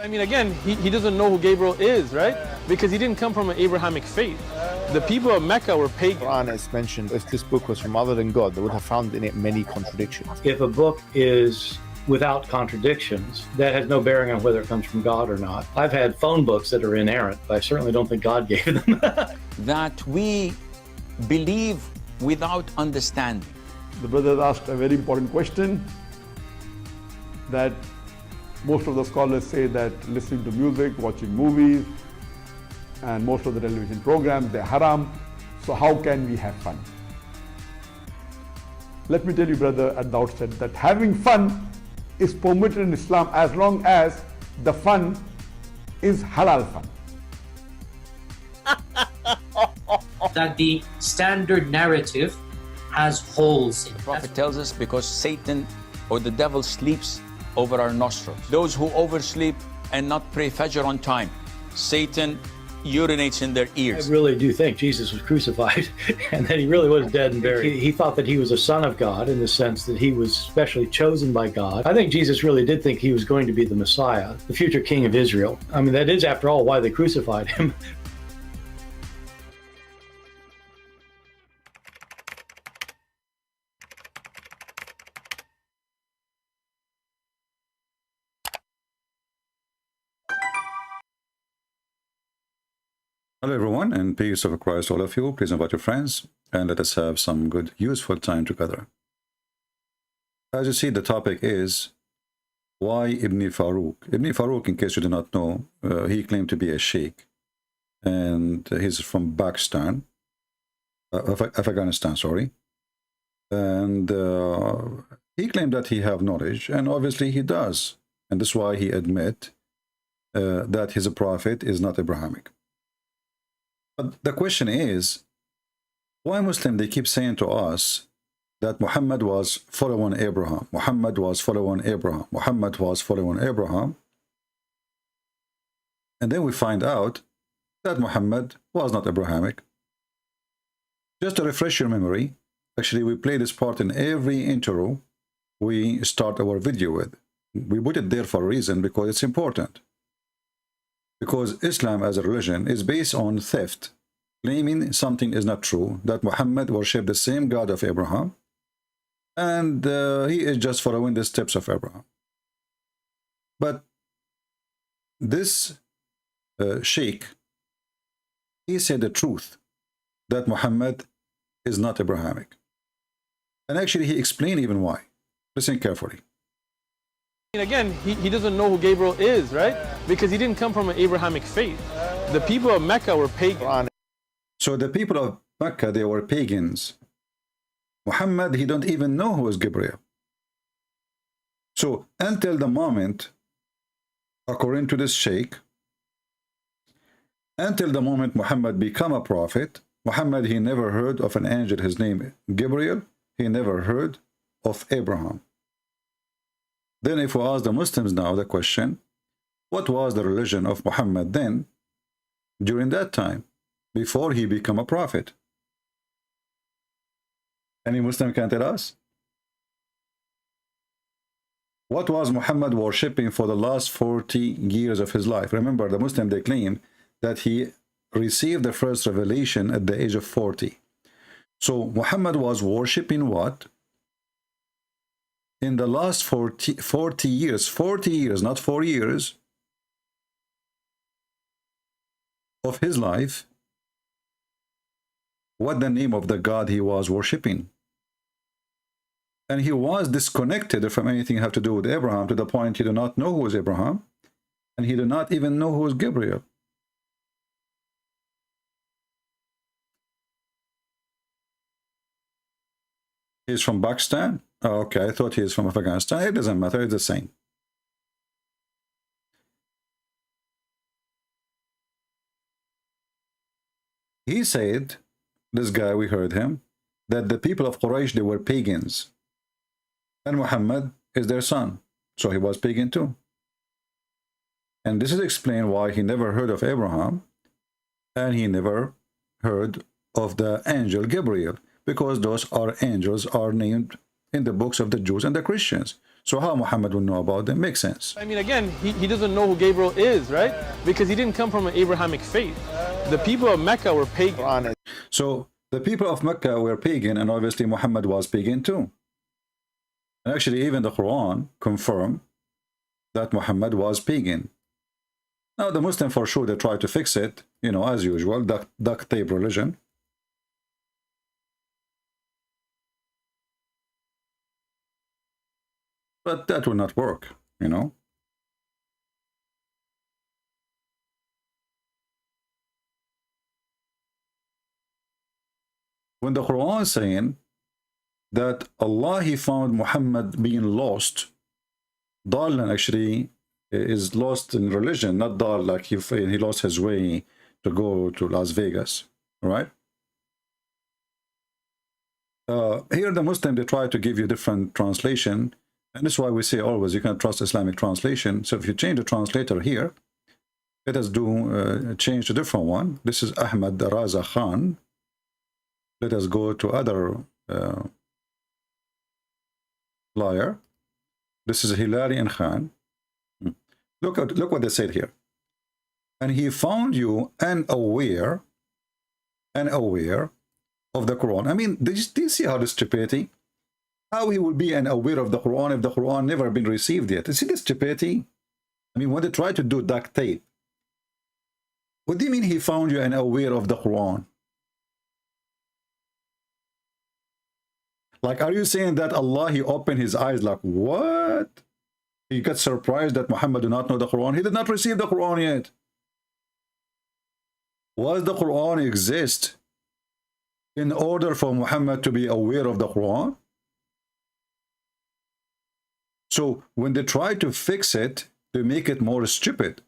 I mean, again, he doesn't know who Gabriel is, right? Because he didn't come from an Abrahamic faith. The people of Mecca were pagan. The Quran is mentioned, if this book was from other than God, they would have found in it many contradictions. If a book is without contradictions, that has no bearing on whether it comes from God or not. I've had phone books that are inerrant, but I certainly don't think God gave them. That we believe without understanding. The brother asked a very important question, that most of the scholars say that listening to music, watching movies, and most of the television programs, they're haram. So how can we have fun? Let me tell you, brother, at the outset, that having fun is permitted in Islam as long as the fun is halal fun. That the standard narrative has holes in it. The Prophet tells us because Satan or the devil sleeps over our nostrils. Those who oversleep and not pray Fajr on time, Satan urinates in their I ears. really do think Jesus was crucified and that he really was dead and buried. He thought that he was a son of God in the sense that he was specially chosen by God. I think Jesus really did think he was going to be the Messiah, the future king of Israel. I mean, that is, after all, why they crucified him. Hello everyone, and peace of Christ all of you. Please invite your friends and let us have some good, useful time together. As you see, the topic is why Ibn Faroq. Ibn Faroq, in case you do not know, he claimed to be a sheikh, and he's from Pakistan, Afghanistan, sorry. And he claimed that he have knowledge, and obviously he does, and that's why he admit that his prophet is not Abrahamic. But the question is, why Muslims, they keep saying to us that Muhammad was following Abraham, Muhammad was following Abraham, Muhammad was following Abraham, and then we find out that Muhammad was not Abrahamic. Just to refresh your memory, actually we play this part in every intro we start our video with. We put it there for a reason, because it's important. Because Islam as a religion is based on theft, claiming something is not true, that Muhammad worshipped the same God of Abraham, and he is just following the steps of Abraham. But this sheikh, he said the truth, that Muhammad is not Abrahamic. And actually he explained even why. Listen carefully. And again, he doesn't know who Gabriel is, right? Because he didn't come from an Abrahamic faith. The people of Mecca were pagan. So the people of Mecca, they were pagans. Muhammad, he don't even know who is Gabriel. So until the moment, according to this sheikh, until the moment Muhammad become a prophet, Muhammad, he never heard of an angel, his name Gabriel. He never heard of Abraham. Then if we ask the Muslims now the question, what was the religion of Muhammad then, during that time, before he became a prophet? Any Muslim can tell us? What was Muhammad worshipping for the last 40 years of his life? Remember, the Muslim, they claim that he received the first revelation at the age of 40. So Muhammad was worshipping what? In the last 40 years, not 4 years, of his life, what the name of the God he was worshipping. And he was disconnected from anything have to do with Abraham, to the point he did not know who was Abraham, and he did not even know who was Gabriel. He's from Pakistan? Oh, okay, I thought he is from Afghanistan. It doesn't matter, it's the same. He said, this guy, we heard him, that the people of Quraysh, they were pagans. And Muhammad is their son. So he was pagan too. And this is explained why he never heard of Abraham, and he never heard of the angel Gabriel, because those are angels are named in the books of the Jews and the Christians. So how Muhammad will know about them? Makes sense. I mean, again, he doesn't know who Gabriel is, right? Because he didn't come from an Abrahamic faith. The people of Mecca were pagan. So the people of Mecca were pagan, and obviously Muhammad was pagan too. And actually, even the Quran confirmed that Muhammad was pagan. Now, the Muslim, for sure, they try to fix it, you know, as usual, duct tape religion. But that will not work, you know. When the Quran is saying that Allah, he found Muhammad being lost, Dalan actually is lost in religion, not Dal like he lost his way to go to Las Vegas, right? Here the Muslim, they try to give you different translation, and that's why we say always you can trust Islamic translation. So if you change the translator here, let us do change to different one. This is Ahmad Raza Khan. Let us go to other flyer. This is Hilarian Khan. Look what they said here. And he found you unaware of the Quran. I mean, do you see how this stupidity? How he will be unaware of the Quran if the Quran never been received yet? You see this stupidity? I mean, when they try to do duct tape, what do you mean he found you unaware of the Quran? Like, are you saying that Allah, he opened his eyes like, what? He got surprised that Muhammad did not know the Quran. He did not receive the Quran yet. Was the Quran exist in order for Muhammad to be aware of the Quran? So when they try to fix it, they make it more stupid.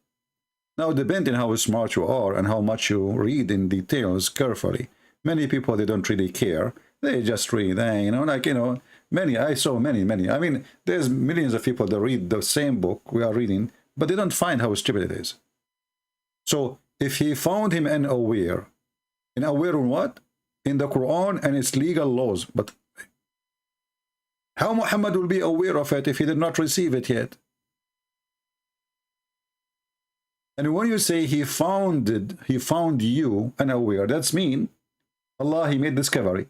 Now, depending how smart you are and how much you read in details carefully, many people, they don't really care. They just read, you know, like, you know, I saw many. I mean, there's millions of people that read the same book we are reading, but they don't find how stupid it is. So if he found him unaware on what? In the Quran and its legal laws. But how Muhammad will be aware of it if he did not receive it yet? And when you say he found you unaware, that's mean Allah, he made discovery.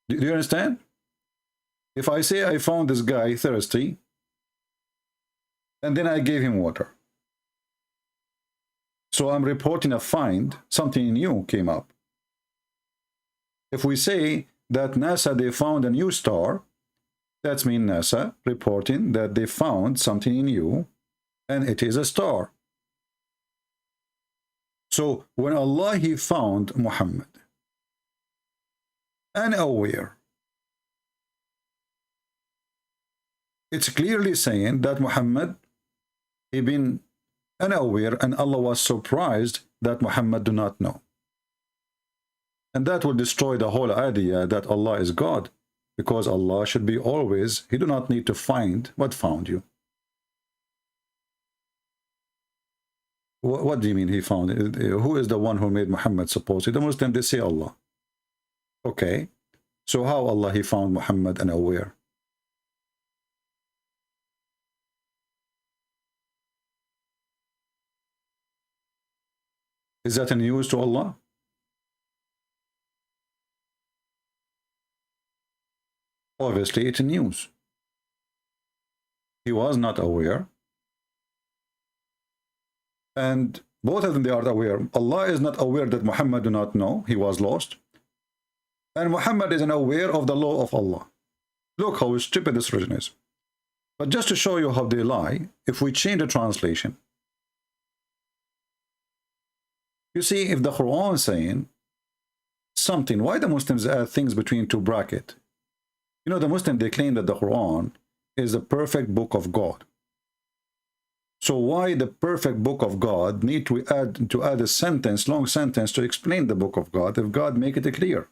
Do you understand? If I say I found this guy thirsty, and then I gave him water, so I'm reporting a find, something new came up. If we say that NASA, they found a new star, that's mean NASA reporting that they found something new, and it is a star. So when Allah, he found Muhammad unaware, it's clearly saying that Muhammad, he been unaware, and Allah was surprised that Muhammad do not know. And that will destroy the whole idea that Allah is God, because Allah should be always, he do not need to find what found you. What do you mean he found it? Who is the one who made Muhammad supposedly? The Muslims, they say Allah. Okay, so how Allah, he found Muhammad unaware? Is that a news to Allah? Obviously, it's news. He was not aware. And both of them, they are aware. Allah is not aware that Muhammad do not know. He was lost. And Muhammad is unaware of the law of Allah. Look how stupid this religion is. But just to show you how they lie, if we change the translation, you see, if the Quran is saying something, why the Muslims add things between two brackets? You know, the Muslims, they claim that the Quran is the perfect book of God. So why the perfect book of God need to add a sentence, long sentence, to explain the book of God if God make it clear?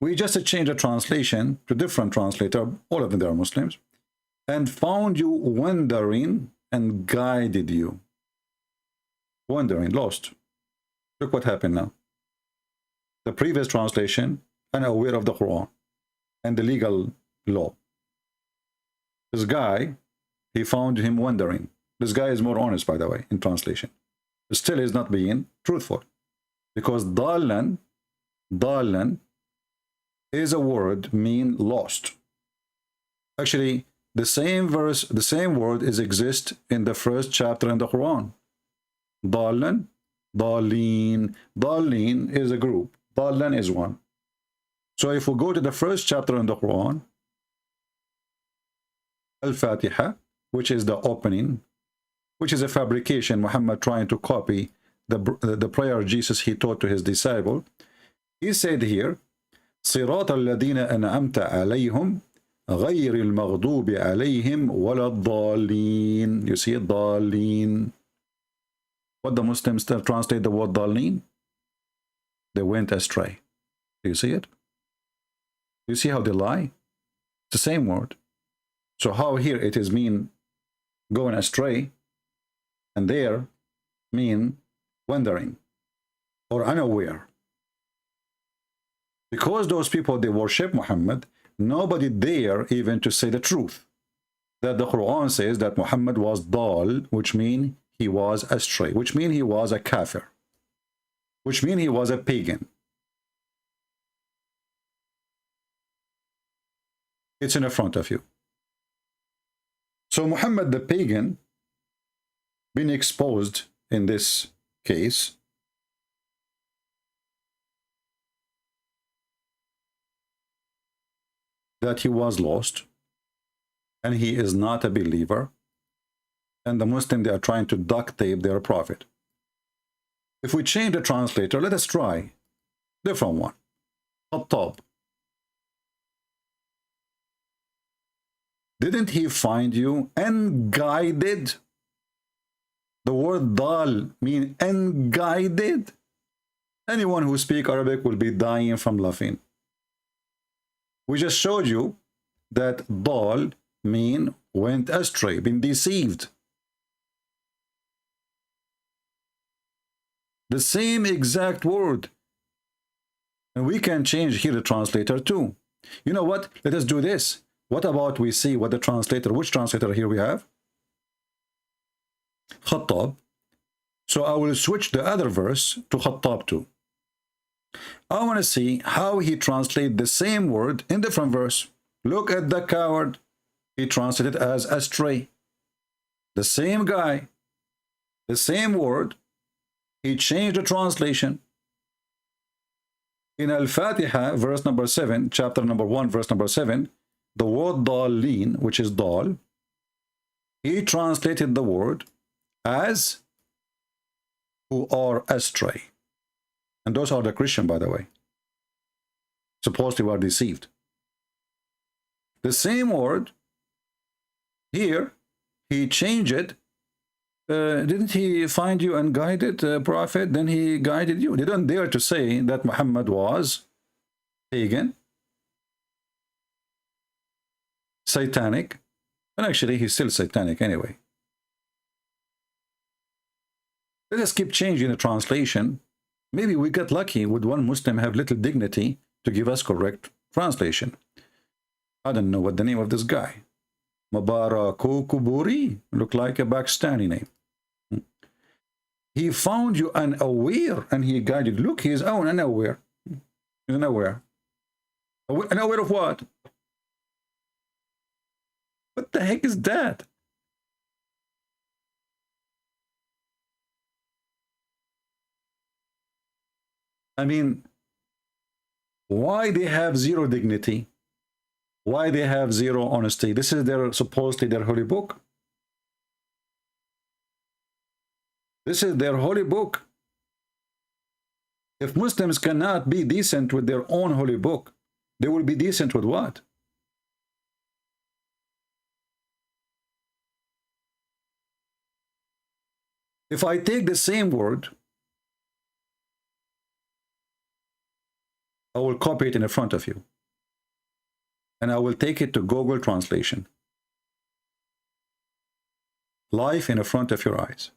We just changed the translation to different translator, all of them, they are Muslims, and found you wandering and guided you. Wandering, lost. Look what happened now. The previous translation, unaware of the Quran and the legal law. This guy, he found him wondering. This guy is more honest, by the way, in translation. Still is not being truthful. Because dalan is a word mean lost. Actually, the same verse, the same word exist in the first chapter in the Quran. Dalan, dalin. Dalin is a group. Dalan is one. So if we go to the first chapter in the Quran, Al-Fatiha, which is the opening, which is a fabrication, Muhammad trying to copy the prayer Jesus he taught to his disciple. He said here, صراط الذين أنعمت عليهم غير المغضوب عليهم ولا الضالين. You see it, ضالين. What the Muslims translate the word ضالين? They went astray. Do you see it? You see how they lie? It's the same word. So how here it is mean going astray, and there mean wandering or unaware. Because those people, they worship Muhammad, nobody dare even to say the truth. That the Quran says that Muhammad was dal, which means he was astray, which means he was a kafir, which means he was a pagan. It's in the front of you. So Muhammad the pagan been exposed in this case. That he was lost and he is not a believer, and the Muslims, they are trying to duct tape their prophet. If we change the translator, let us try different one. Khattab. Didn't he find you unguided? The word dal mean unguided. Anyone who speaks Arabic will be dying from laughing. We just showed you that dal mean went astray, been deceived. The same exact word. And we can change here the translator too. You know what? Let us do this. What about we see what the translator, which translator here we have? Khattab. So I will switch the other verse to Khattab too. I want to see how he translates the same word in different verse. Look at the coward. He translated as astray. The same guy, the same word, he changed the translation. In Al-Fatiha, verse number 7, chapter number 1, verse number 7, the word dalin, which is dal, he translated the word as who are astray. And those are the Christian, by the way. Supposed to are deceived. The same word, here, he changed it. Didn't he find you unguided, prophet? Then he guided you. They don't dare to say that Muhammad was pagan, satanic, and actually he's still satanic anyway. Let us keep changing the translation. Maybe we got lucky with one Muslim have little dignity to give us correct translation. I don't know what the name of this guy. Mubarak Kuburi, look like a Pakistani name. He found you unaware and he guided. Look, he is unaware. He's unaware. Unaware of what? What the heck is that? I mean, why they have zero dignity? Why they have zero honesty? This is their supposedly their holy book. This is their holy book. If Muslims cannot be decent with their own holy book, they will be decent with what? If I take the same word, I will copy it in the front of you. And I will take it to Google Translation. Live in the front of your eyes.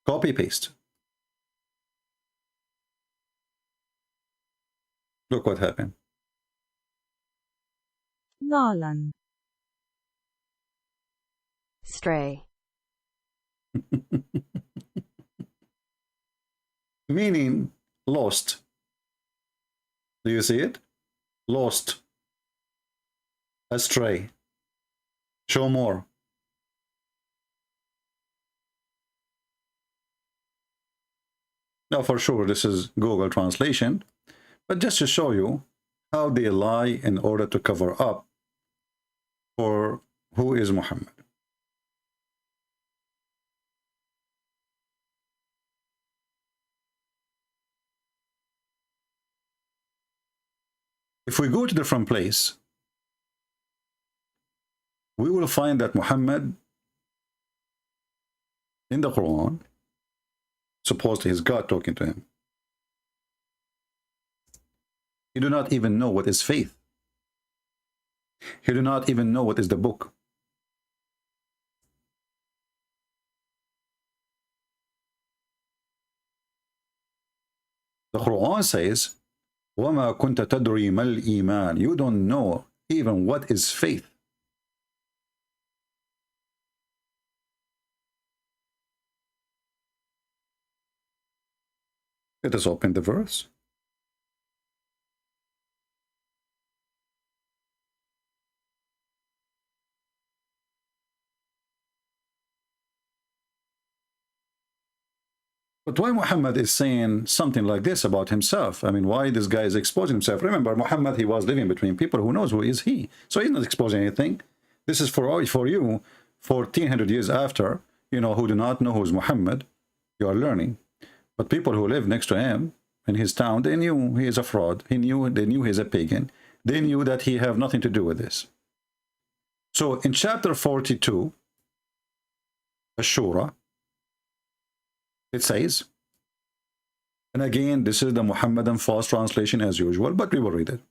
Copy, paste. Look what happened. ضالا. Stray. Meaning lost. Do you see it? Lost. Astray. Show more. Now, for sure, this is Google translation, but just to show you how they lie in order to cover up for who is Muhammad. If we go to a different place, we will find that Muhammad in the Quran, supposedly is God talking to him. He do not even know what is faith. He do not even know what is the book. The Quran says, وَمَا كُنْتَ تَدْرِي مَا الْإِيمَانِ. You don't know even what is faith. Let us open the verse. But why Muhammad is saying something like this about himself? I mean, why this guy is exposing himself? Remember, Muhammad, he was living between people. Who knows who is he? So he's not exposing anything. This is for you, 1400 years after, you know, who do not know who's Muhammad. You are learning. But people who live next to him in his town, they knew he is a fraud. They knew he's a pagan. They knew that he have nothing to do with this. So in chapter 42, Ashura, it says, and again, this is the Muhammadan false translation as usual, but we will read it.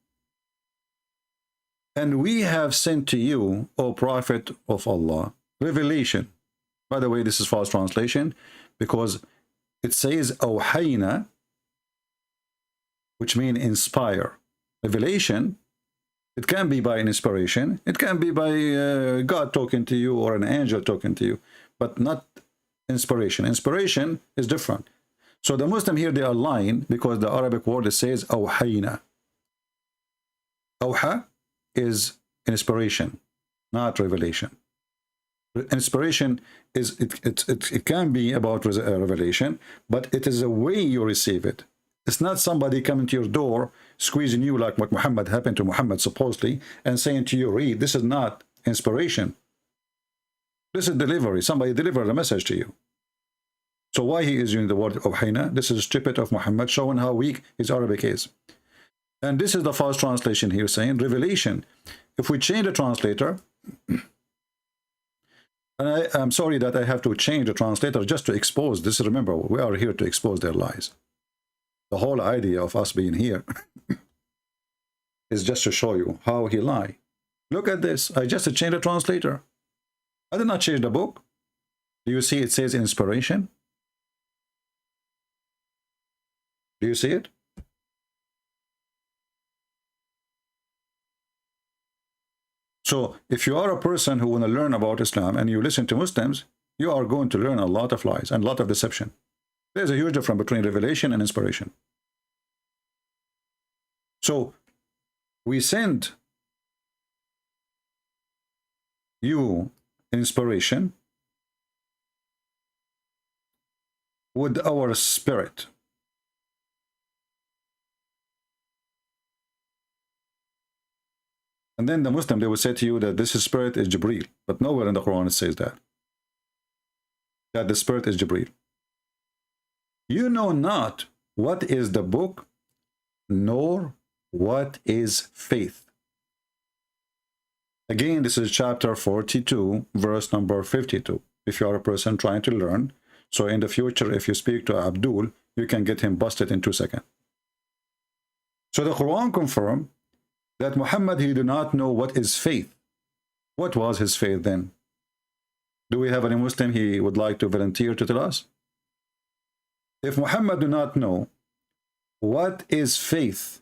And we have sent to you, O Prophet of Allah, revelation. By the way, this is false translation because it says awhayna, which means inspire. Revelation, it can be by an inspiration. It can be by God talking to you or an angel talking to you, but not inspiration. Inspiration is different. So the Muslim here, they are lying because the Arabic word says awhayna. Awha is inspiration, not revelation. Inspiration is it can be about revelation, but it is a way you receive it. It's not somebody coming to your door, squeezing you like what Muhammad happened to Muhammad supposedly, and saying to you, read. This is not inspiration. This is delivery. Somebody delivered a message to you. So why he is using the word awhayna? This is stupid of Muhammad, showing how weak his Arabic is. And this is the false translation here saying revelation. If we change the translator, and I'm sorry that I have to change the translator just to expose this. Remember, we are here to expose their lies. The whole idea of us being here is just to show you how he lied. Look at this. I just changed the translator. I did not change the book. Do you see it says inspiration? Do you see it? So if you are a person who want to learn about Islam and you listen to Muslims, you are going to learn a lot of lies and a lot of deception. There's a huge difference between revelation and inspiration. So we send you inspiration with our spirit. And then the Muslim, they will say to you that this spirit is Jibreel. But nowhere in the Quran it says that. That the spirit is Jibreel. You know not what is the book, nor what is faith. Again, this is chapter 42, verse number 52. If you are a person trying to learn, so in the future, if you speak to Abdul, you can get him busted in 2 seconds. So the Quran confirmed that Muhammad, he did not know what is faith. What was his faith then? Do we have any Muslim he would like to volunteer to tell us? If Muhammad do not know what is faith,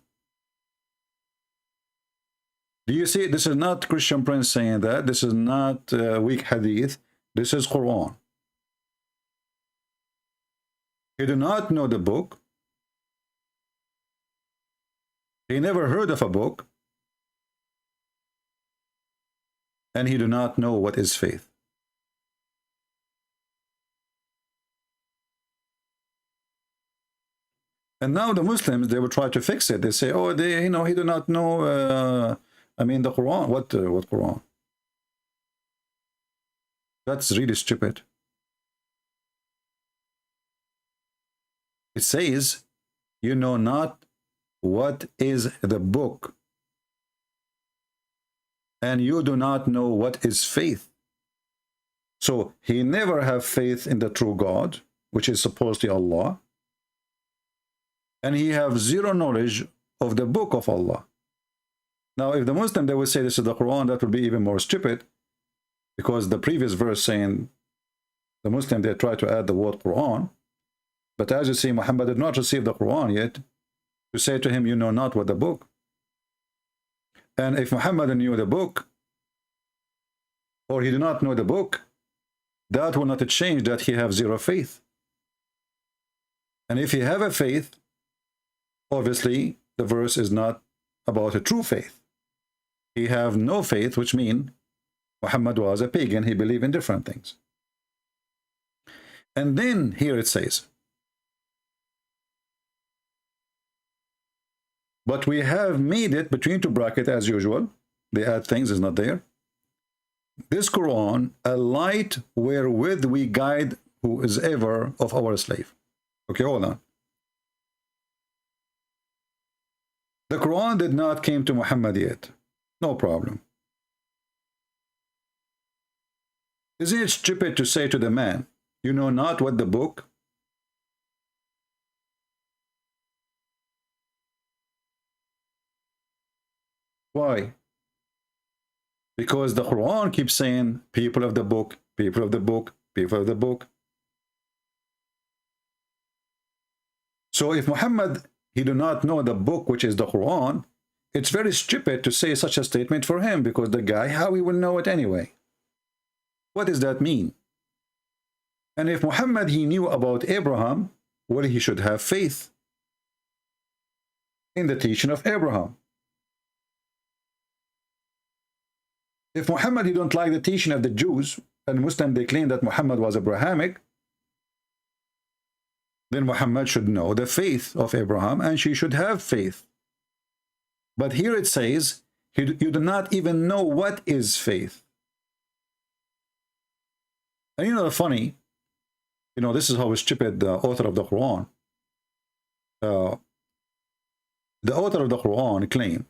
Do you see? This is not Christian Prince saying that. This is not weak hadith. This is Quran. He do not know the book. He never heard of a book. And he do not know what is faith. And now the Muslims, they will try to fix it. They say, oh, he do not know, the Quran. What Quran? That's really stupid. It says, you know not what is the book, and you do not know what is faith. So he never have faith in the true God, which is supposedly Allah, and he have zero knowledge of the book of Allah. Now, if the Muslim, they would say this is the Quran, that would be even more stupid, because the previous verse saying, the Muslim, they try to add the word Quran, but as you see, Muhammad did not receive the Quran yet, to say to him, you know not what the book. And if Muhammad knew the book, or he did not know the book, that will not change that he have zero faith. And if he have a faith, obviously the verse is not about a true faith. He have no faith, which means Muhammad was a pagan. He believed in different things. And then here it says, but we have made it between two brackets as usual. They add things, is not there. This Quran, a light wherewith we guide who is ever of our slave. Okay, hold on. The Quran did not came to Muhammad yet. No problem. Isn't it stupid to say to the man, you know not what the book? Why? Because the Quran keeps saying, people of the book, people of the book, people of the book. So if Muhammad, he do not know the book, which is the Quran, it's very stupid to say such a statement for him, because the guy, how he will know it anyway? What does that mean? And if Muhammad, he knew about Abraham, well, he should have faith in the teaching of Abraham. If Muhammad, he don't like the teaching of the Jews, and Muslims, they claim that Muhammad was Abrahamic, then Muhammad should know the faith of Abraham, and she should have faith. But here it says, you do not even know what is faith. And you know the funny, this is how stupid the author of the Quran. The author of the Quran claimed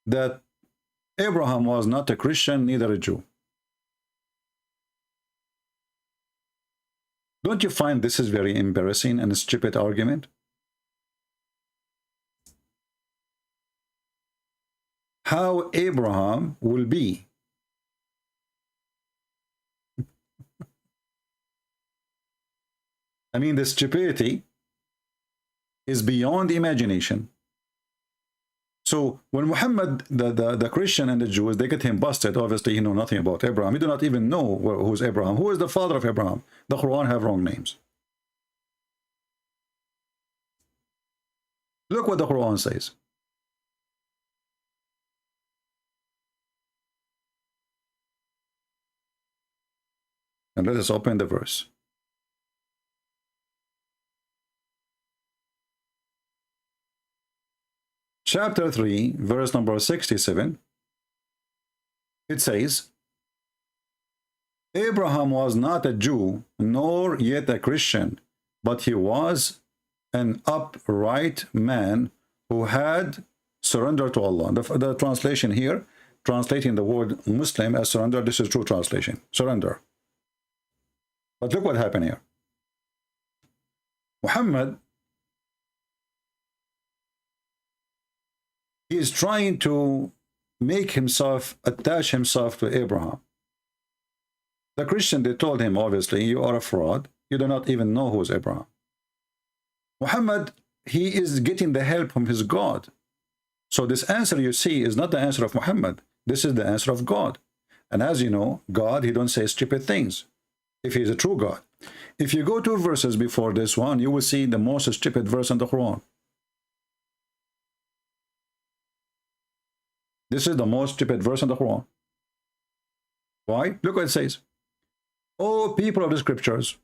that Abraham was not a Christian, neither a Jew. Don't you find this is very embarrassing and a stupid argument? How Abraham will be? I mean, the stupidity is beyond imagination. So when Muhammad, the Christian and the Jews, they get him busted, obviously he know nothing about Abraham. He do not even know who's Abraham. Who is the father of Abraham? The Quran have wrong names. Look what the Quran says. And let us open the verse. Chapter 3, verse number 67, it says, Abraham was not a Jew, nor yet a Christian, but he was an upright man who had surrendered to Allah. The translation here, translating the word Muslim as surrender, this is true translation, surrender. But look what happened here. Muhammad, he is trying to make himself, attach himself to Abraham. The Christian, they told him, obviously, you are a fraud. You do not even know who is Abraham. Muhammad, he is getting the help from his God. So this answer you see is not the answer of Muhammad. This is the answer of God. And as you know, God, he don't say stupid things if he is a true God. If you go 2 verses before this one, you will see the most stupid verse in the Quran. This is the most stupid verse in the Quran. Why? Look what it says. O people of the scriptures,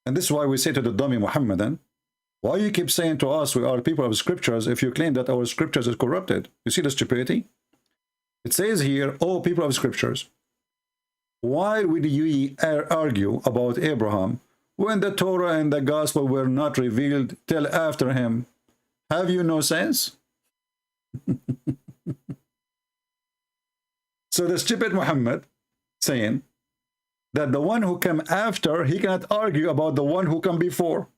and this is why we say to the dummy Muhammadan, why you keep saying to us we are people of scriptures if you claim that our scriptures is corrupted? You see the stupidity? It says here, O people of scriptures, why would you argue about Abraham when the Torah and the gospel were not revealed till after him? Have you no sense? So the stupid Muhammad saying that the one who came after, he cannot argue about the one who came before.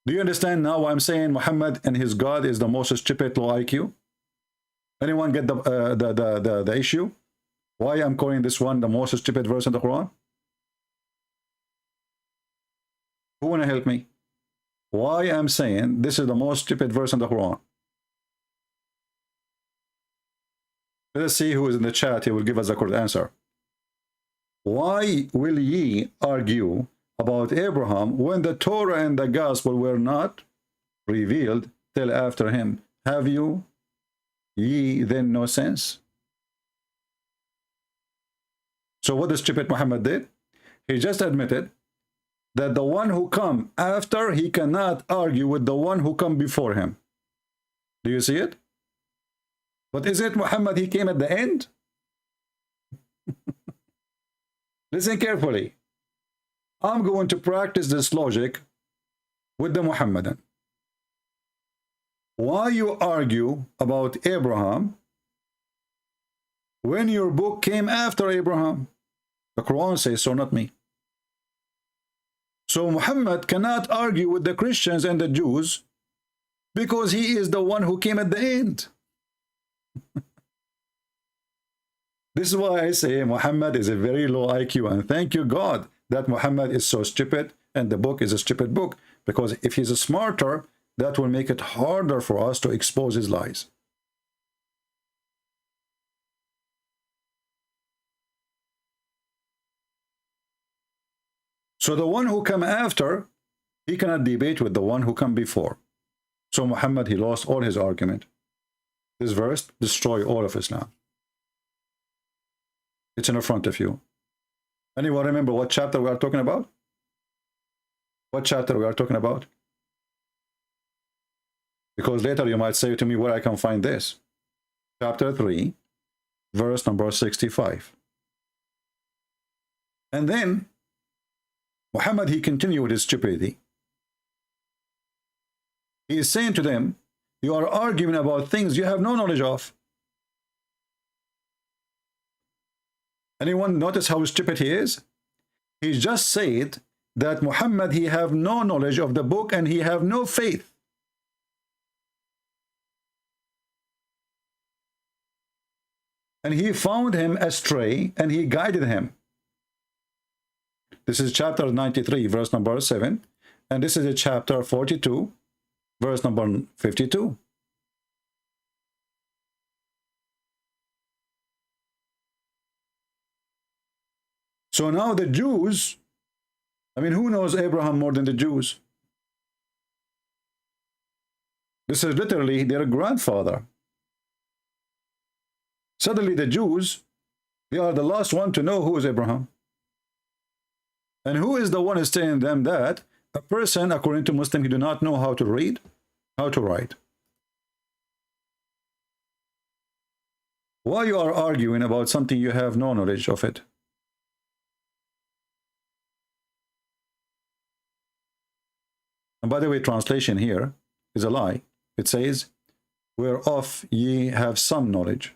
Do you understand now why I'm saying Muhammad and his God is the most stupid low IQ? Anyone get the issue? Why I'm calling this one the most stupid verse in the Quran? Who wanna help me? Why I'm saying this is the most stupid verse in the Quran? Let's see who is in the chat. He will give us a correct answer. Why will ye argue about Abraham when the Torah and the gospel were not revealed till after him? Have you ye then no sense? So what the stupid Muhammad did? He just admitted that the one who come after, he cannot argue with the one who come before him. Do you see it? But is it Muhammad, he came at the end? Listen carefully. I'm going to practice this logic with the Muhammadan. Why you argue about Abraham when your book came after Abraham? The Quran says so, not me. So Muhammad cannot argue with the Christians and the Jews because he is the one who came at the end. This is why I say Muhammad is a very low IQ, and thank you God that Muhammad is so stupid and the book is a stupid book, because if he's a smarter, that will make it harder for us to expose his lies. So the one who come after, he cannot debate with the one who come before. So Muhammad, he lost all his argument. This verse destroy all of Islam. It's in the front of you. Anyone remember what chapter we are talking about? What chapter we are talking about? Because later you might say to me where I can find this. Chapter 3, verse number 65. And then Muhammad, he continued with his stupidity. He is saying to them, you are arguing about things you have no knowledge of. Anyone notice how stupid he is? He just said that Muhammad, he have no knowledge of the book and he have no faith. And he found him astray and he guided him. This is chapter 93, verse number 7. And this is chapter 42, verse number 52. So now the Jews, I mean, who knows Abraham more than the Jews? This is literally their grandfather. Suddenly the Jews, they are the last one to know who is Abraham. And who is the one who is telling them that a person, according to Muslim, he do not know how to read, how to write? Why you are arguing about something you have no knowledge of it? And by the way, translation here is a lie. It says, whereof ye have some knowledge.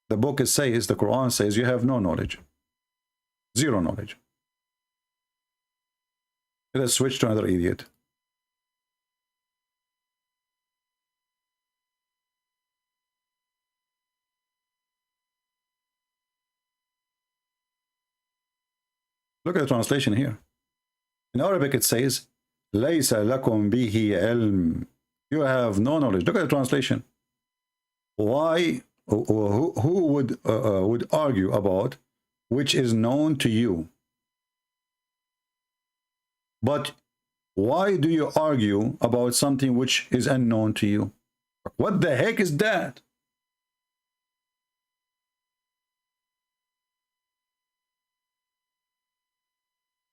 The book says, the Quran says, you have no knowledge. Zero knowledge. Let us switch to another idiot. Look at the translation here. In Arabic it says, لَيْسَ لَكُمْ بِهِ عِلْم. You have no knowledge. Look at the translation. Why? Who would argue about which is known to you? But why do you argue about something which is unknown to you? What the heck is that?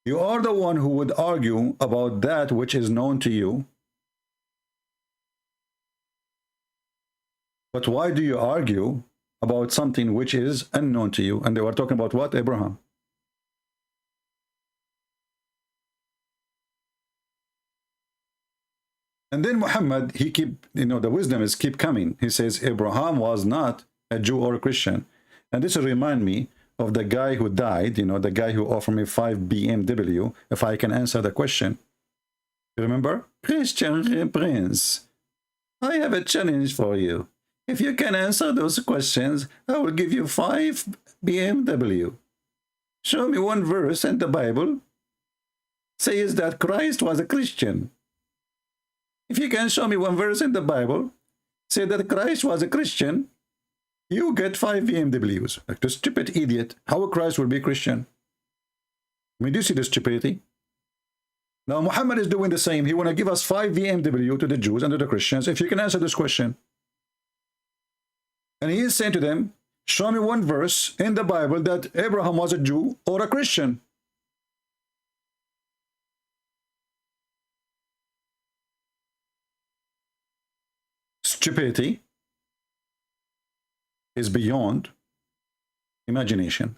You are the one who would argue about that which is known to you. But why do you argue about something which is unknown to you? And they were talking about what? Abraham. And then Muhammad, he keep, the wisdom is keep coming. He says Abraham was not a Jew or a Christian. And this will remind me of the guy who died, the guy who offered me 5 BMW if I can answer the question. You remember? Christian Prince, I have a challenge for you. If you can answer those questions, I will give you 5 BMW. Show me one verse in the Bible says that Christ was a Christian. If you can show me one verse in the Bible say that Christ was a Christian, you get 5 BMWs. Like the stupid idiot. How Christ will be Christian? I mean, do you see the stupidity? Now Muhammad is doing the same. He want to give us 5 BMW to the Jews and to the Christians. If you can answer this question. And he is saying to them, show me one verse in the Bible that Abraham was a Jew or a Christian. Stupidity is beyond imagination.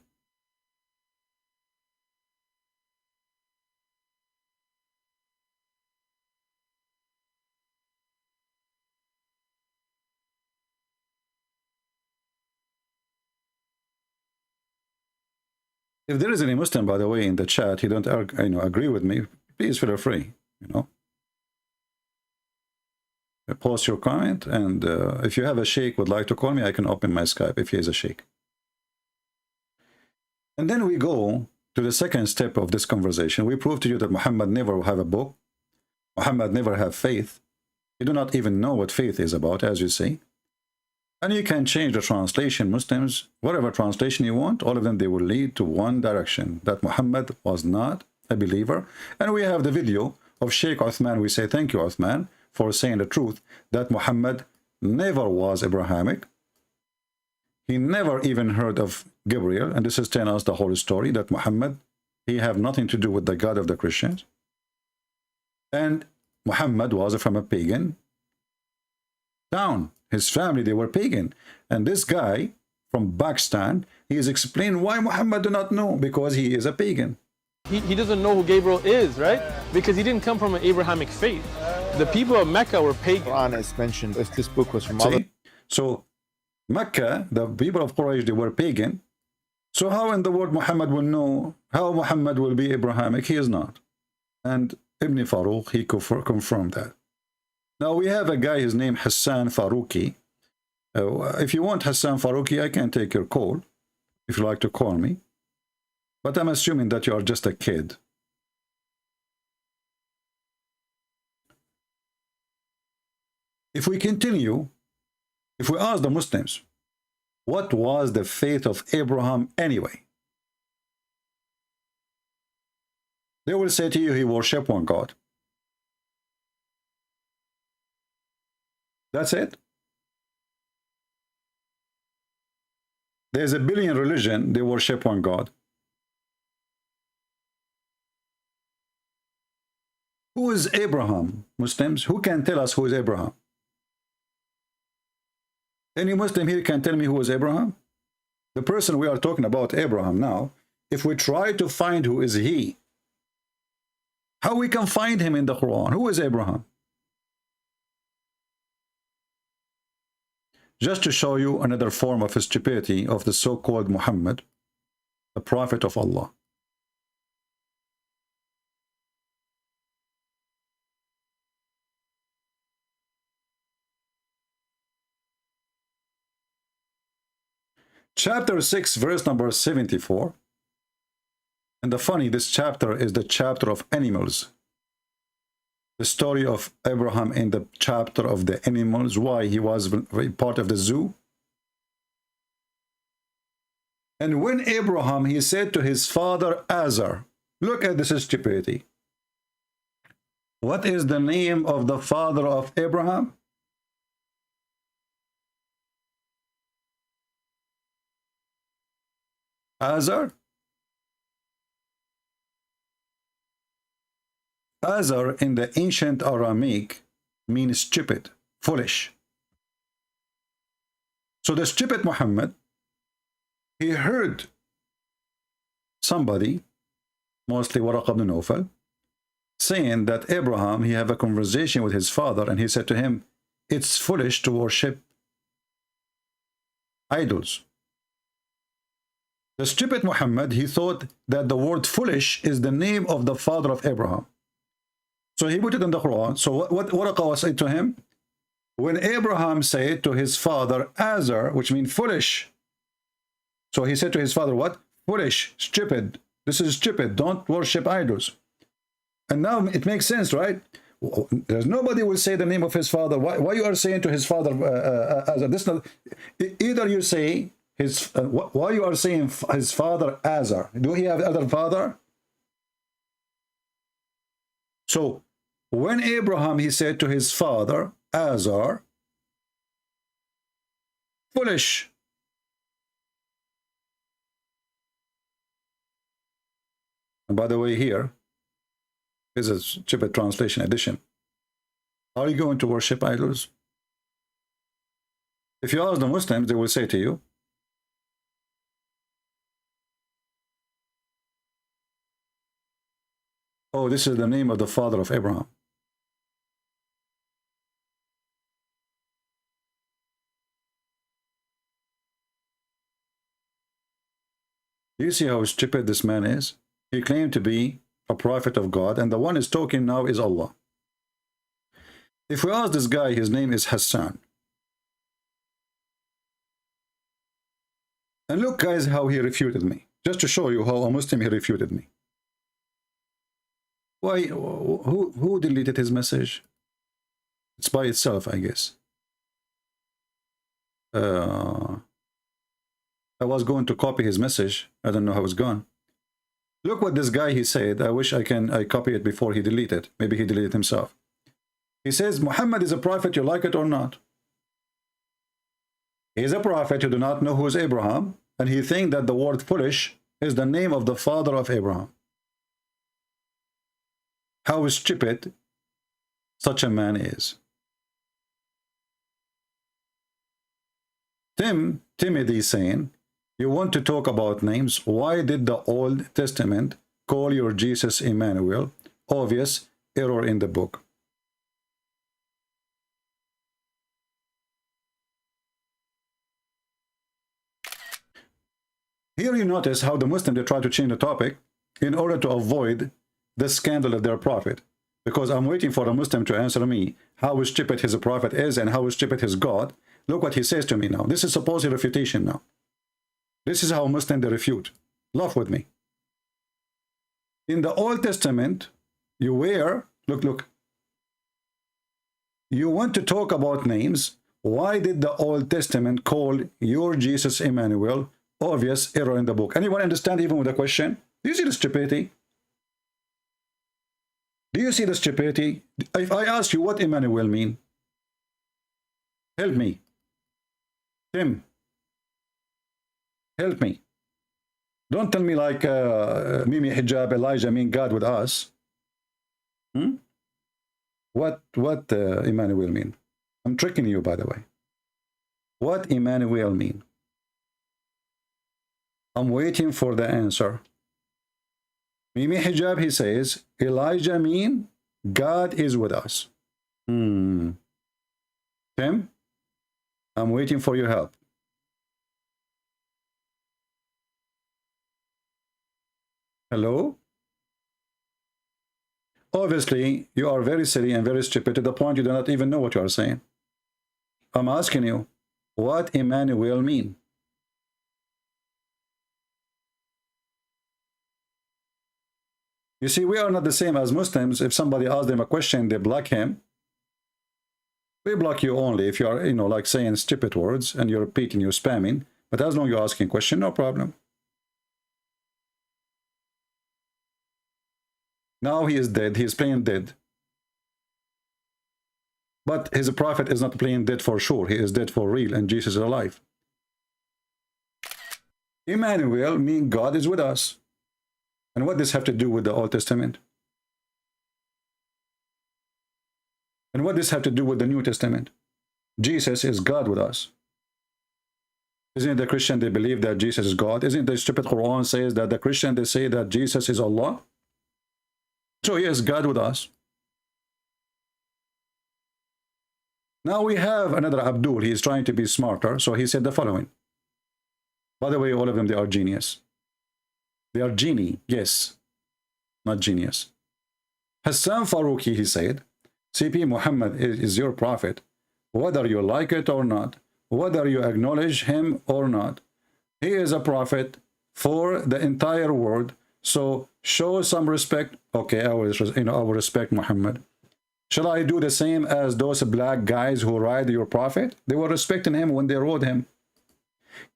If there is any Muslim, by the way, in the chat, you don't agree with me, please feel free, Post your comment, and if you have a sheikh would like to call me, I can open my Skype if he is a sheikh. And then we go to the second step of this conversation. We prove to you that Muhammad never have a book. Muhammad never have faith. You do not even know what faith is about, as you say. And you can change the translation, Muslims, whatever translation you want, all of them, they will lead to one direction, that Muhammad was not a believer. And we have the video of Sheikh Uthman. We say, thank you, Uthman, for saying the truth, that Muhammad never was Abrahamic. He never even heard of Gabriel, and this is telling us the whole story, that Muhammad, he have nothing to do with the God of the Christians. And Muhammad was from a pagan town. His family, they were pagan. And this guy from Pakistan, he is explaining why Muhammad do not know, because he is a pagan. He doesn't know who Gabriel is, right? Because he didn't come from an Abrahamic faith. The people of Mecca were pagan. Quran is mentioned if this book was from See? So Mecca, the people of Quraysh, they were pagan. So how in the world Muhammad will know, how Muhammad will be Abrahamic? He is not. And Ibn Faroq, he confirmed that. Now we have a guy, his name Hassan Faruqi. If you want Hassan Faruqi, I can take your call, if you like to call me. But I'm assuming that you are just a kid. If we continue, if we ask the Muslims, what was the faith of Abraham anyway? They will say to you, he worshiped one God. That's it. There's a billion religion, they worship one God. Who is Abraham, Muslims? Who can tell us who is Abraham? Any Muslim here can tell me who is Abraham? The person we are talking about, Abraham, now, if we try to find who is he, how we can find him in the Quran? Who is Abraham? Just to show you another form of stupidity of the so-called Muhammad, the prophet of Allah. Chapter 6, verse number 74. And the funny, this chapter is the chapter of animals. The story of Abraham in the chapter of the animals, why he was part of the zoo. And when Abraham, he said to his father Azar, look at this stupidity. What is the name of the father of Abraham? Azar? Azar in the ancient Aramaic means stupid, foolish. So the stupid Muhammad, he heard somebody, mostly Faroq ibn Nawfal, saying that Abraham, he had a conversation with his father, and he said to him, it's foolish to worship idols. The stupid Muhammad, he thought that the word foolish is the name of the father of Abraham. So he put it in the Quran. So what Waraqah said to him? When Abraham said to his father Azar, which means foolish. So he said to his father, what? Foolish, stupid. This is stupid. Don't worship idols. And now it makes sense, right? There's nobody will say the name of his father. Why you are saying to his father Azar? This not, either you say his why you are saying his father Azar? Do he have other father? So when Abraham, he said to his father Azar, foolish. And by the way, here is a stupid translation edition. Are you going to worship idols? If you ask the Muslims, they will say to you, oh, this is the name of the father of Abraham. Do you see how stupid this man is? He claimed to be a prophet of God, and the one is talking now is Allah. If we ask this guy, his name is Hassan. And look, guys, how he refuted me. Just to show you how a Muslim he refuted me. Why? Who deleted his message? It's by itself, I guess. I was going to copy his message. I don't know how it's gone. Look what this guy he said. I wish I copy it before he deleted. Maybe he deleted himself. He says Muhammad is a prophet, you like it or not. He is a prophet, you do not know who is Abraham, and he thinks that the word foolish is the name of the father of Abraham. How stupid such a man is. Timothy is saying, you want to talk about names. Why did the Old Testament call your Jesus Emmanuel? Obvious error in the book. Here you notice how the Muslims, they try to change the topic in order to avoid the scandal of their prophet. Because I'm waiting for a Muslim to answer me how stupid his prophet is and how stupid his God. Look what he says to me now. This is supposed refutation now. This is how Muslims they refute. Laugh with me. In the Old Testament, you were, look. You want to talk about names. Why did the Old Testament call your Jesus Emmanuel? Obvious error in the book. Anyone understand even with the question? Do you see the stupidity? Do you see the stupidity? If I ask you what Emmanuel mean, help me. Tim, help me. Don't tell me like Mimi Hijab, Elijah mean God with us. What Emmanuel mean? I'm tricking you, by the way. What Emmanuel mean? I'm waiting for the answer. Mimi Hijab, he says, Elijah mean God is with us. Tim, I'm waiting for your help. Hello? Obviously, you are very silly and very stupid to the point you do not even know what you are saying. I'm asking you, what Emmanuel mean? You see, we are not the same as Muslims. If somebody asks them a question, they block him. We block you only if you are, you know, like saying stupid words and you're repeating, you're spamming. But as long as you're asking a question, no problem. Now he is dead. He is playing dead. But his prophet is not playing dead for sure. He is dead for real, and Jesus is alive. Emmanuel means God is with us. And what does this have to do with the Old Testament? And what does this have to do with the New Testament? Jesus is God with us. Isn't it the Christian, they believe that Jesus is God? Isn't the stupid Quran says that the Christian, they say that Jesus is Allah? So he is God with us. Now we have another Abdul. He is trying to be smarter. So he said the following. By the way, all of them, they are genius. They are genie, yes, not genius. Hassan Faroq, he said, CP Muhammad is your prophet, whether you like it or not, whether you acknowledge him or not. He is a prophet for the entire world. So show some respect. Okay, I will respect Muhammad. Shall I do the same as those black guys who ride your prophet? They were respecting him when they rode him.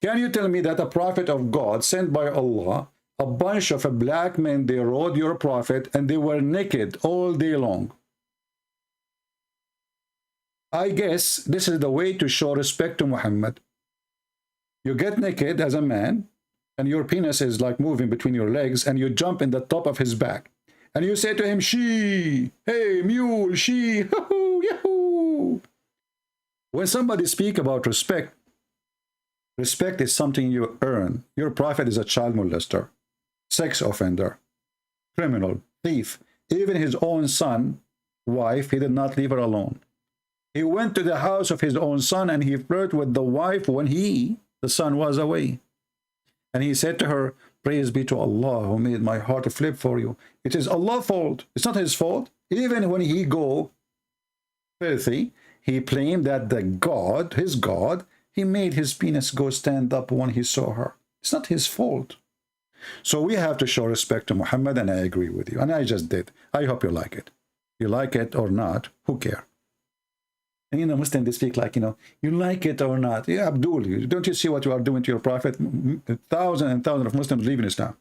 Can you tell me that a prophet of God sent by Allah, a bunch of black men, they rode your prophet and they were naked all day long? I guess this is the way to show respect to Muhammad. You get naked as a man and your penis is like moving between your legs and you jump in the top of his back. And you say to him, she, hey, mule, she, yahoo, yahoo. When somebody speaks about respect, respect is something you earn. Your prophet is a child molester, sex offender, criminal, thief. Even his own son, wife, he did not leave her alone. He went to the house of his own son and he flirted with the wife when the son was away. And he said to her, praise be to Allah who made my heart flip for you. It is Allah's fault. It's not his fault. Even when he go filthy, he claimed that the God, his God, he made his penis go stand up when he saw her. It's not his fault. So we have to show respect to Muhammad, and I agree with you. And I just did. I hope you like it. You like it or not, who cares? And you know, Muslims, they speak like, you know, you like it or not. Yeah, Abdul, don't you see what you are doing to your prophet? Thousands and thousands of Muslims leaving Islam.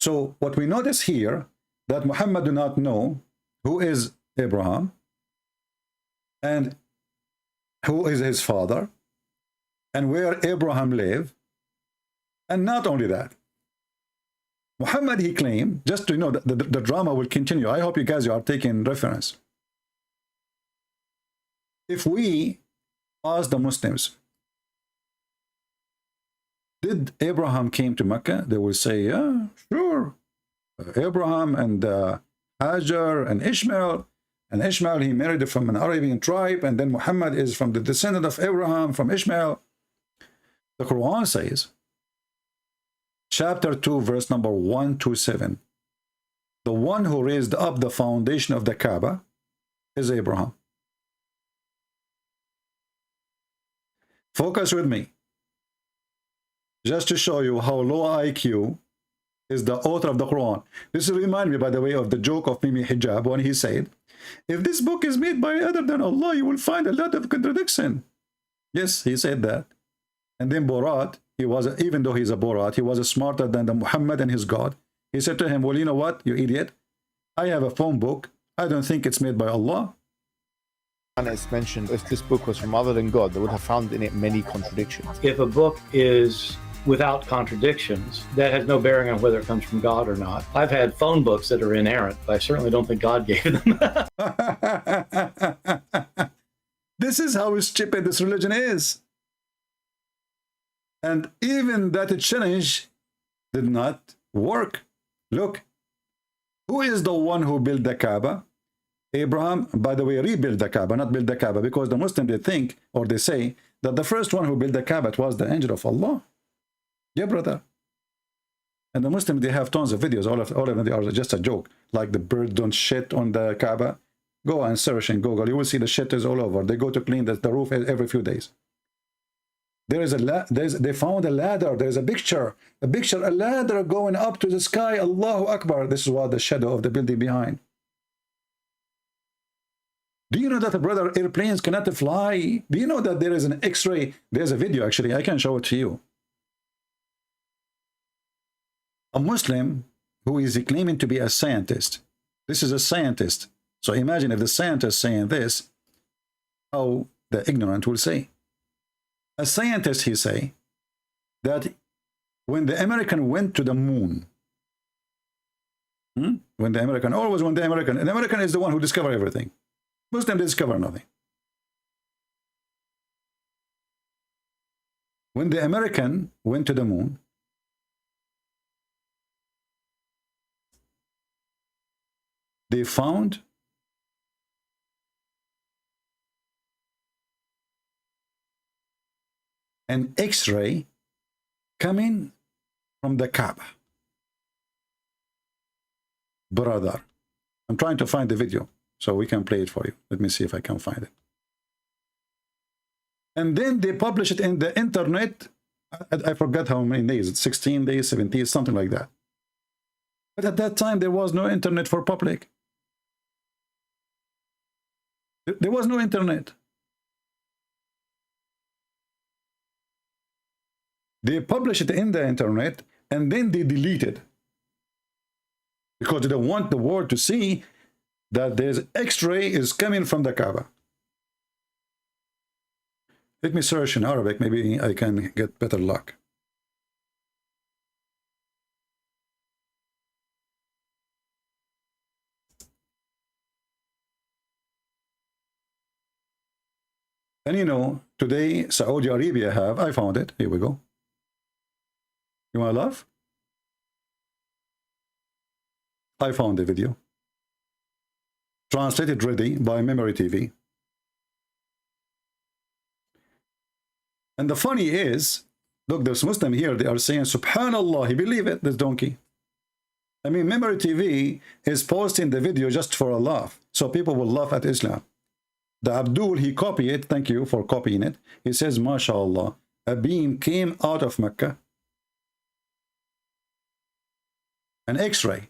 So what we notice here, that Muhammad do not know who is Abraham and who is his father and where Abraham lived. And not only that, Muhammad, he claimed, just to know that the drama will continue. I hope you guys are taking reference. If we ask the Muslims, did Abraham came to Mecca? They will say, yeah, sure. Abraham and Hajar and Ishmael. And Ishmael, he married from an Arabian tribe. And then Muhammad is from the descendant of Abraham, from Ishmael. The Quran says, chapter 2, verse number 1 to 7. The one who raised up the foundation of the Kaaba is Abraham. Focus with me. Just to show you how low IQ is the author of the Quran. This reminds me, by the way, of the joke of Mimi Hijab when he said, if this book is made by other than Allah, you will find a lot of contradiction. Yes, he said that. And then Borat, he was, even though he's a Borat, he was smarter than the Muhammad and his God. He said to him, well, you know what, you idiot? I have a phone book. I don't think it's made by Allah. And it's mentioned, if this book was from other than God, they would have found in it many contradictions. If a book is without contradictions, that has no bearing on whether it comes from God or not. I've had phone books that are inerrant, but I certainly don't think God gave them. This is how stupid this religion is. And even that challenge did not work. Look, who is the one who built the Kaaba? Abraham, by the way, rebuilt the Kaaba, not built the Kaaba, because the Muslims, they think, or they say, that the first one who built the Kaaba was the angel of Allah. Yeah, brother. And the Muslims, they have tons of videos. All of them, they are just a joke. Like the birds don't shit on the Kaaba. Go and search in Google. You will see the shit is all over. They go to clean the roof every few days. There is they found a ladder. There's a picture, a ladder going up to the sky. Allahu Akbar. This is what the shadow of the building behind. Do you know that, brother, airplanes cannot fly? Do you know that there is an X-ray? There's a video, actually. I can show it to you. A Muslim who is claiming to be a scientist. This is a scientist. So imagine if the scientist saying this, how the ignorant will say. A scientist, he say, that when the American went to the moon, when the American is the one who discovered everything. Muslim discover nothing. When the American went to the moon, they found an X-ray coming from the Kaaba. Brother, I'm trying to find the video so we can play it for you. Let me see if I can find it. And then they publish it in the internet. I forgot how many days, 16 days, 17 days, something like that. But at that time, there was no internet for public. There was no internet. They publish it in the internet and then they delete it because they don't want the world to see that there's X-ray is coming from the Kaaba. Let me search in Arabic, maybe I can get better luck. And you know, today Saudi Arabia have, I found it, here we go. You want to laugh? I found the video. Translated ready by Memory TV. And the funny is, look, there's Muslim here, they are saying, Subhanallah, he believe it, this donkey. I mean, Memory TV is posting the video just for a laugh, so people will laugh at Islam. The Abdul, he copied it, thank you for copying it. He says, MashaAllah, a beam came out of Mecca. An X-ray.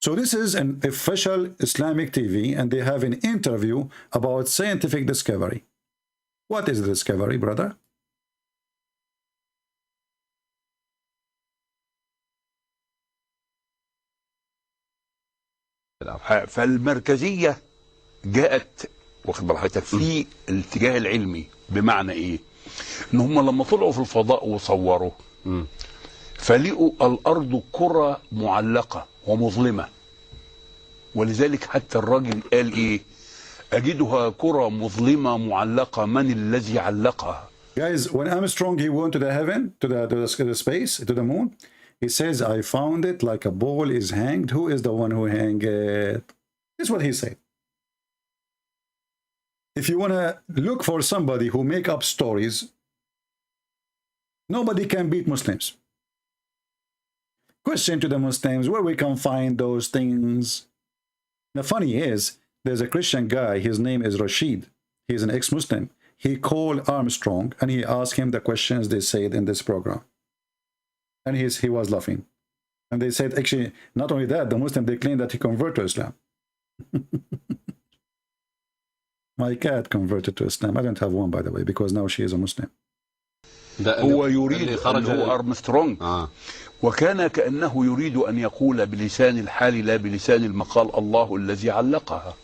So this is an official Islamic TV, and they have an interview about scientific discovery. What is the discovery, brother? فالمركزية جاءت واخد بال حضرتك في الاتجاه العلمي، بمعنى ايه؟ ان هم لما طلعوا في الفضاء وصوروا فلقوا الارض كرة معلقة ومظلمة، ولذلك حتى الراجل قال ايه؟ اجدها كرة مظلمة معلقة، من الذي علقها؟ Guys, when Armstrong he went to the heaven, to the space, to the moon, he says, I found it like a ball is hanged. Who is the one who hanged it? This is what he said. If you want to look for somebody who make up stories, nobody can beat Muslims. Question to the Muslims, where we can find those things? The funny is, there's a Christian guy, his name is Rashid. He's an ex-Muslim. He called Armstrong and he asked him the questions they said in this program. And he was laughing. And they said, actually, not only that, the Muslim, they claim that he converted to Islam. My cat converted to Islam. I don't have one, by the way, because now she is a Muslim. هو يريد أن هو أرمسترونج وكان كأنه يريد أن يقول بلسان الحال لا بلسان المقال الله الذي علقها.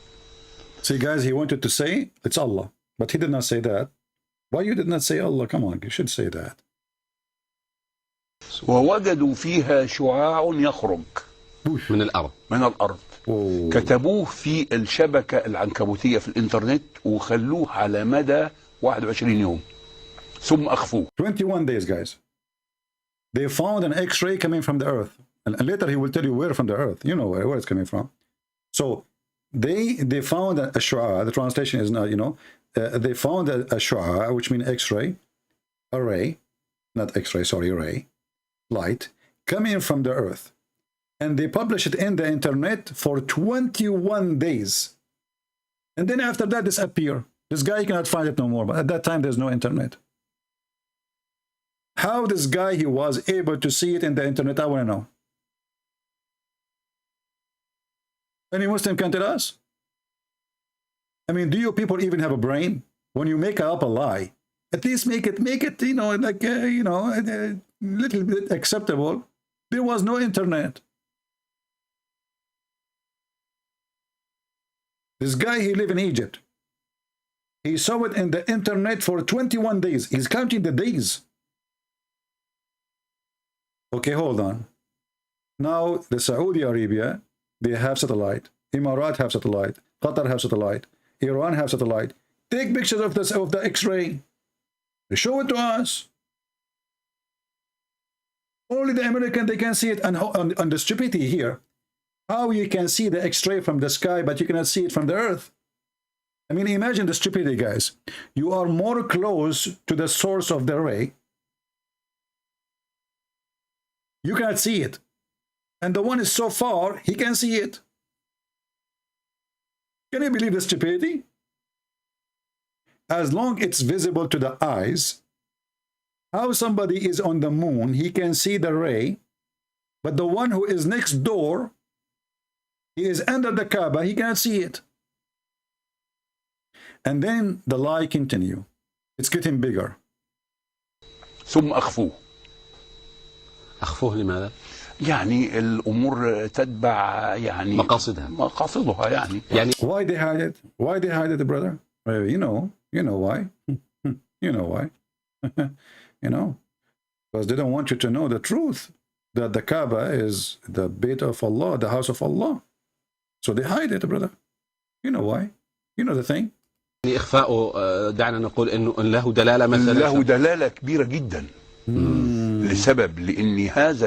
See, guys, he wanted to say it's Allah, but he did not say that. Why you did not say Allah? Come on, you should say that. ووجدوا فيها شعاع يخرج من الأرض. كتبوه في الشبكة العنكبوتية في الإنترنت وخلوه على مدى 21 يوم ثم أخفوه. 21 days, guys. They found an X-ray coming from the earth. And later he will tell you where from the earth. You know where it's coming from. So they found a shu'a. The translation is not, you know, they found a shu'a, which means X-ray, a ray, not X-ray, sorry, ray, light, coming from the earth. And they published it in the internet for 21 days. And then after that, disappear. This guy cannot find it no more. But at that time, there's no internet. How this guy, he was able to see it in the internet, I want to know. Any Muslim can tell us? I mean, do you people even have a brain? When you make up a lie, at least make it, you know, like, you know, a little bit acceptable. There was no internet. This guy, he lived in Egypt. He saw it in the internet for 21 days. He's counting the days. Okay, hold on. Now, the Saudi Arabia, they have satellite. Emirat have satellite. Qatar have satellite. Iran have satellite. Take pictures of the X-ray. Show it to us. Only the American, they can see it. And on the stupidity here, how you can see the X-ray from the sky, but you cannot see it from the earth. I mean, imagine the stupidity, guys. You are more close to the source of the ray. You cannot see it. And the one is so far, he can see it. Can you believe the stupidity? As long it's visible to the eyes, how somebody is on the moon, he can see the ray, but the one who is next door, he is under the Kaaba, he cannot see it. And then the lie continue. It's getting bigger. ثم أخفوه. أخفوه لماذا؟ يعني الأمور تتبع يعني مقاصدها يعني. Why they hide it? Why they hide it, brother? You know why. You know why. You know, because they don't want you to know the truth, that the Kaaba is the Bayt of Allah, the house of Allah. So they hide it, brother. You know why. You know the thing. إخفاؤه دعنا نقول إنه له دلالة مثلا. له دلالة كبيرة جدا. لسبب لأن هذا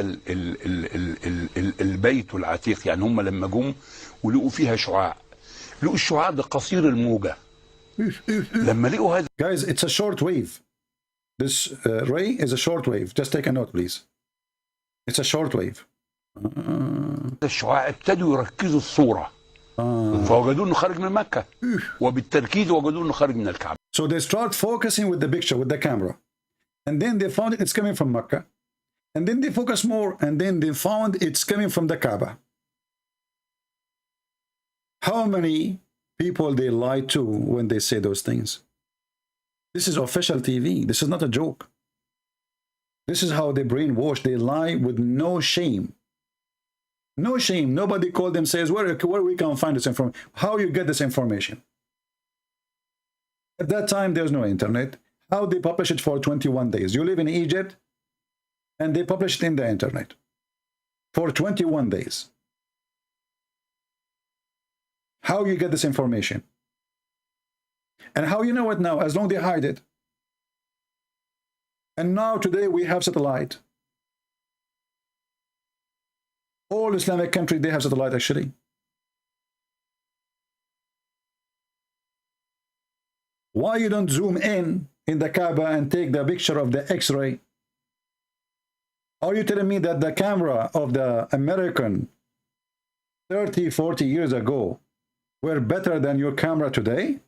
البيت العتيق، يعني هم لما جم ولقوا فيها شعاع، لقوا الشعاع ده قصير الموجة. لما لقوا هذا. Guys, it's a short wave. This ray is a short wave. Just take a note, please. It's a short wave. الشعاع ابتدوا يركزوا الصورة. فوجدوا انه خارج من مكة. وبالتركيز وجدوا انه خارج من الكعبة. So they start focusing with the picture, with the camera. And then they found it's coming from Mecca. And then they focus more, and then they found it's coming from the Kaaba. How many people they lie to when they say those things? This is official TV. This is not a joke. This is how they brainwash. They lie with no shame. No shame. Nobody called them, says, where we can find this information? How you get this information? At that time, there's no internet. How they publish it for 21 days? You live in Egypt, and they publish it in the internet for 21 days. How you get this information? And how you know it now? As long as they hide it. And now today we have satellite. All Islamic countries, they have satellite actually. Why you don't zoom in the Kaaba and take the picture of the X-ray? Are you telling me that the camera of the American 30, 40 years ago were better than your camera today?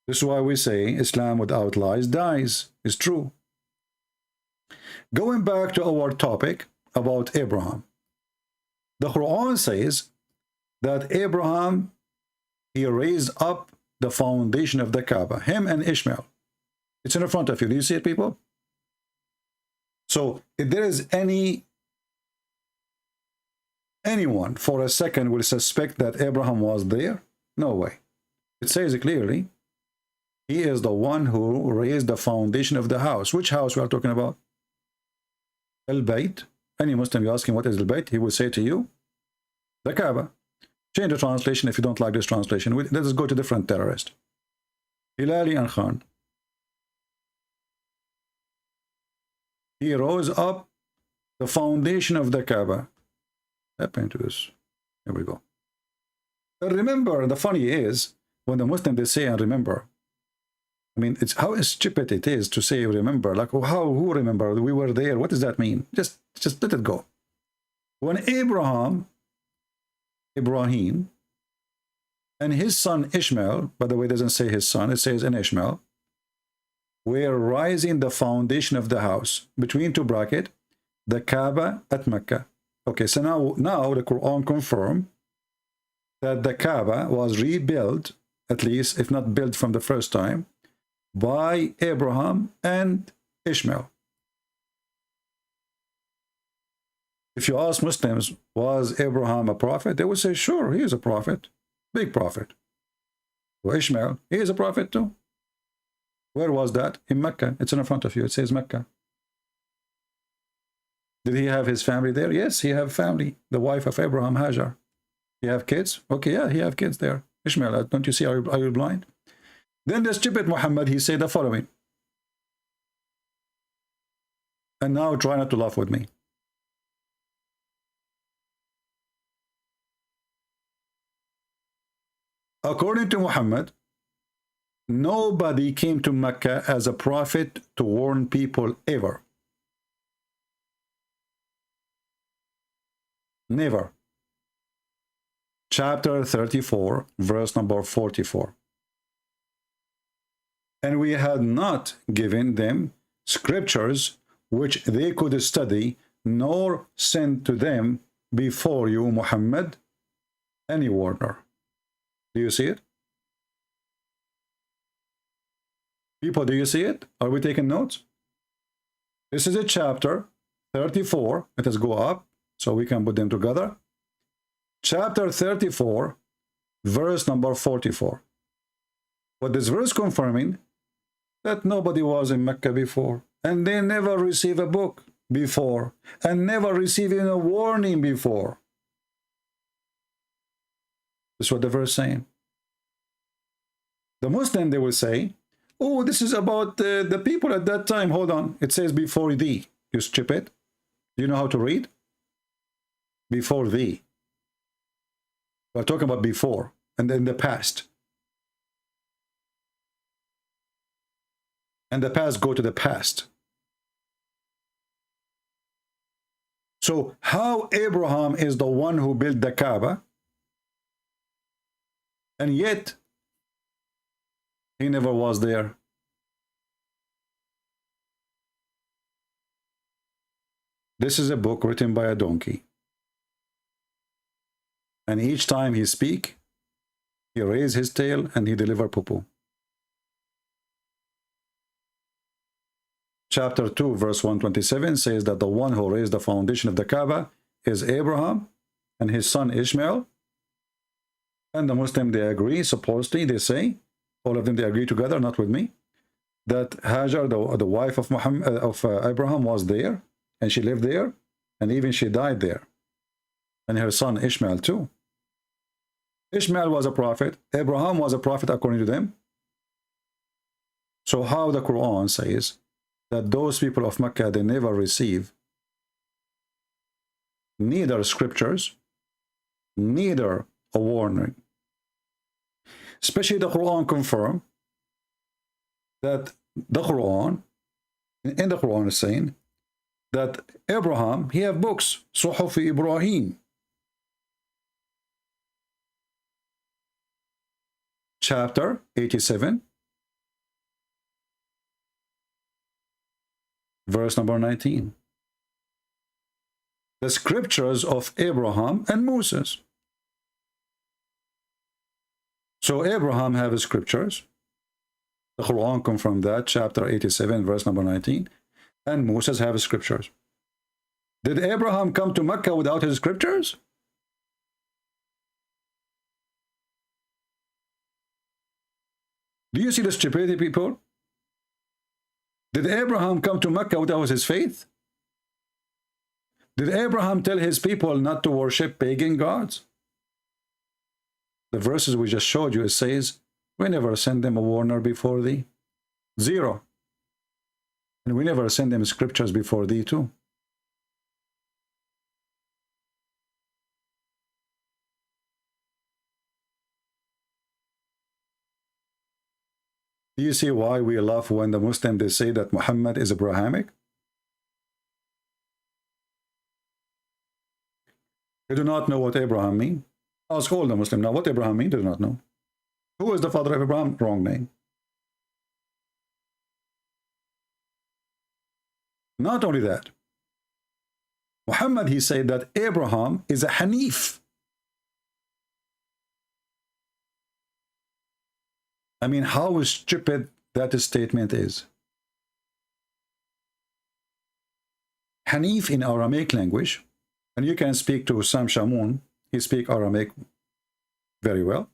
This is why we say Islam without lies dies. It's true. Going back to our topic about Abraham. The Quran says that Abraham, he raised up the foundation of the Kaaba, him and Ishmael. It's in front of you. Do you see it, people? So if there is anyone for a second will suspect that Abraham was there, no way. It says clearly, he is the one who raised the foundation of the house. Which house we are talking about? Al-Bayt. Any Muslim, you ask him what is Al-Bayt, he will say to you, the Kaaba. Change the translation if you don't like this translation. Let's go to different terrorist. Hilali and Khan. He rose up the foundation of the Kaaba. Step into this. Here we go. But remember, the funny is, when the Muslims, they say and remember, I mean, it's how stupid it is to say remember. Like, who remember? We were there. What does that mean? Just let it go. When Ibrahim, and his son Ishmael, by the way, it doesn't say his son, it says in Ishmael, were raising the foundation of the house, between two brackets, the Kaaba at Mecca. Okay, so now the Quran confirmed that the Kaaba was rebuilt, at least, if not built from the first time, by Abraham and Ishmael. If you ask Muslims, was Abraham a prophet? They would say, sure, he is a prophet, big prophet. Well, Ishmael, he is a prophet too. Where was that? In Mecca. It's in front of you. It says Mecca. Did he have his family there? Yes, he had family. The wife of Abraham, Hajar. He have kids? Okay, yeah, he have kids there. Ishmael, don't you see, are you blind? Then the stupid Muhammad, he said the following. And now try not to laugh with me. According to Muhammad, nobody came to Mecca as a prophet to warn people ever. Never. Chapter 34, verse number 44. And we had not given them scriptures which they could study, nor sent to them before you, Muhammad, any warner. Do you see it? People, do you see it? Are we taking notes? This is a chapter 34. Let us go up so we can put them together. Chapter 34, verse number 44. What this verse confirming that nobody was in Mecca before, and they never received a book before, and never received a warning before. That's what the verse saying. The Muslim, they will say, oh, this is about the people at that time. Hold on. It says before thee. You stupid. Do you know how to read? Before thee. We're talking about before and in the past. And the past go to the past. So how Abraham is the one who built the Kaaba, and yet he never was there? This is a book written by a donkey. And each time he speak, he raise his tail and he deliver poo-poo. Chapter 2, verse 127 says that the one who raised the foundation of the Kaaba is Abraham and his son Ishmael. And the Muslim, they agree, supposedly, they say, all of them, they agree together, not with me, that Hajar, the wife of Abraham, was there, and she lived there, and even she died there. And her son Ishmael too. Ishmael was a prophet. Abraham was a prophet according to them. So how the Quran says that those people of Mecca, they never receive neither scriptures, neither a warning. Especially the Quran confirm that the Quran, in the Quran is saying that Abraham, he have books, Suhuf Ibrahim. Chapter 87, verse number 19. The scriptures of Abraham and Moses. So Abraham have scriptures. The Quran confirmed that, chapter 87, verse number 19. And Moses have scriptures. Did Abraham come to Mecca without his scriptures? Do you see the stupidity, people? Did Abraham come to Mecca without his faith? Did Abraham tell his people not to worship pagan gods? The verses we just showed you, it says, we never send them a warner before thee. Zero. And we never send them scriptures before thee too. Do you see why we laugh when the Muslims, they say that Muhammad is Abrahamic? They do not know what Abraham means. Ask all the Muslims now what Abraham means. They do not know. Who is the father of Abraham? Wrong name. Not only that, Muhammad, he said that Abraham is a Hanif. I mean, how stupid that statement is. Hanif in Aramaic language, and you can speak to Sam Shamoun, he speaks Aramaic very well.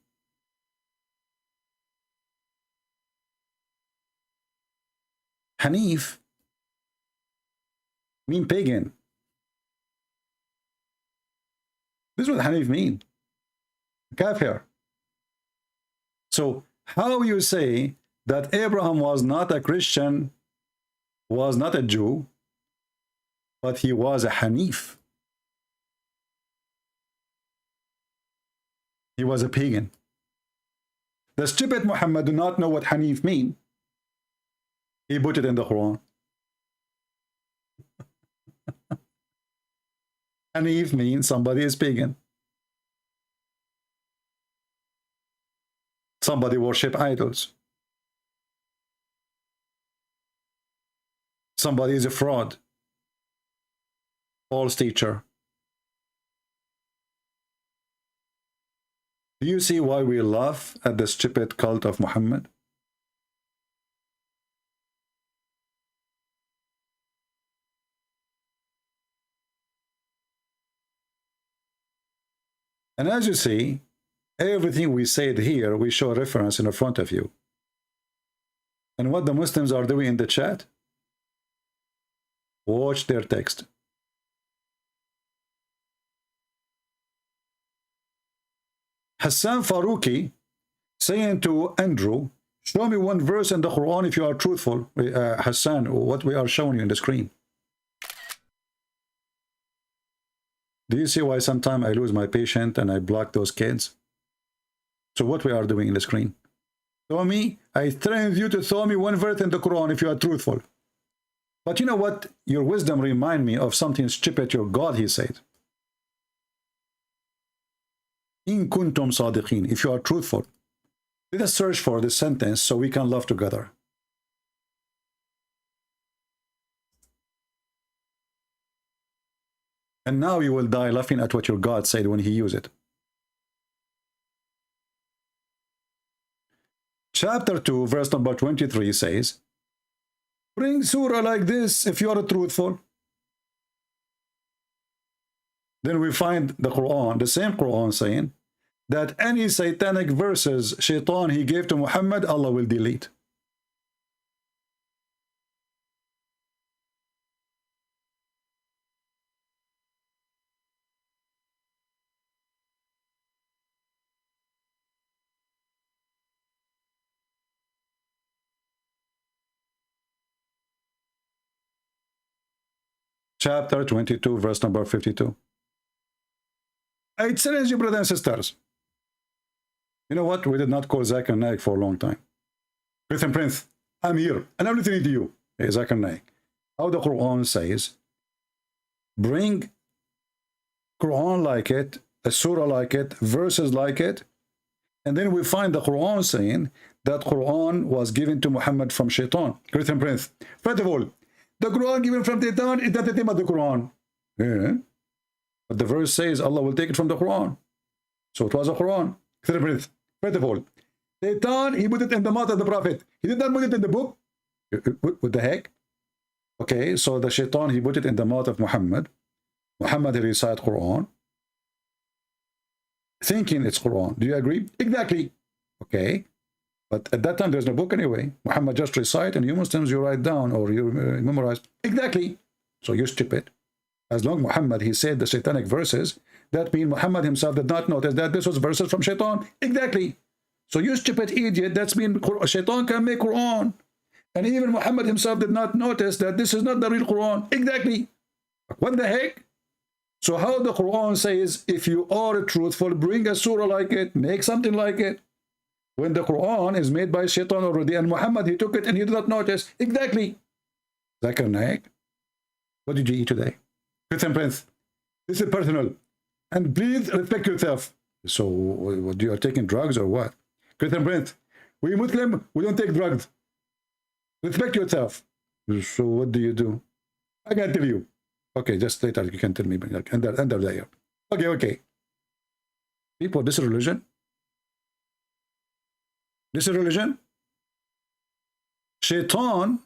Hanif mean pagan. This is what Hanif mean. Kafir. So how you say that Abraham was not a Christian, was not a Jew, but he was a Hanif? He was a pagan. The stupid Muhammad do not know what Hanif mean. He put it in the Quran. Hanif means somebody is pagan. Somebody worship idols. Somebody is a fraud. False teacher. Do you see why we laugh at the stupid cult of Muhammad? And as you see, everything we said here, we show reference in front of you. And what the Muslims are doing in the chat? Watch their text. Hassan Faruqi saying to Andrew, show me one verse in the Quran if you are truthful. Hassan, what we are showing you in the screen. Do you see why sometimes I lose my patience and I block those kids? So what we are doing in the screen? Show me, I trained you to show me one verse in the Quran if you are truthful. But you know what? Your wisdom remind me of something stupid your God, he said. In kuntum sadiqin, if you are truthful. Let us search for this sentence so we can laugh together. And now you will die laughing at what your God said when he used it. Chapter 2, verse number 23 says, bring surah like this if you are truthful. Then we find the Quran, the same Quran saying that any satanic verses shaitan he gave to Muhammad, Allah will delete. Chapter 22, verse number 52. I challenge you, brothers and sisters. You know what? We did not call Zakir Naik for a long time. Christian Prince, I'm here, and I'm listening to you. Hey, Zakir Naik. How the Quran says, bring Quran like it, a surah like it, verses like it, and then we find the Quran saying that Quran was given to Muhammad from Shaitan. Christian Prince, first of all, the Quran given from Shaitan is not the name of the Quran. Yeah. But the verse says Allah will take it from the Quran. So it was a Quran. First of all, Shaitan, he put it in the mouth of the Prophet. He did not put it in the book. What the heck? Okay, so the Shaitan, he put it in the mouth of Muhammad. Muhammad, he recite Quran, thinking it's Quran. Do you agree? Exactly. Okay. But at that time, there's no book anyway. Muhammad just recite, and you Muslims, you write down or you memorize. Exactly. So you're stupid. As long Muhammad, he said the satanic verses, that means Muhammad himself did not notice that this was verses from Shaitan. Exactly. So you stupid idiot, that's mean Shaitan can make Quran. And even Muhammad himself did not notice that this is not the real Quran. Exactly. What the heck? So how the Quran says, if you are truthful, bring a surah like it, make something like it. When the Quran is made by Shaitan already, and Muhammad, he took it and he did not notice. Exactly. Zakir Naik, what did you eat today? Christian Prince, this is personal. And please respect yourself. So, what, you are taking drugs or what? Christian Prince, we Muslim, we don't take drugs. Respect yourself. So what do you do? I can tell you. Okay, just later you can tell me. End of the year. Okay. People, this is religion. This is religion. Shaitan,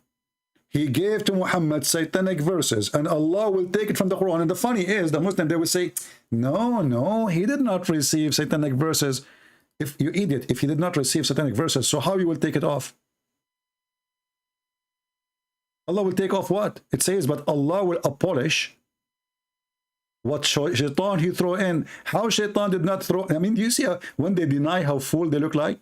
he gave to Muhammad satanic verses, and Allah will take it from the Quran. And the funny is, the Muslim, they will say, no, he did not receive satanic verses. If you idiot, if he did not receive satanic verses, so how you will take it off? Allah will take off what? It says, but Allah will abolish what shaitan he throw in. How shaitan did not throw, I mean, do you see when they deny how fool they look like?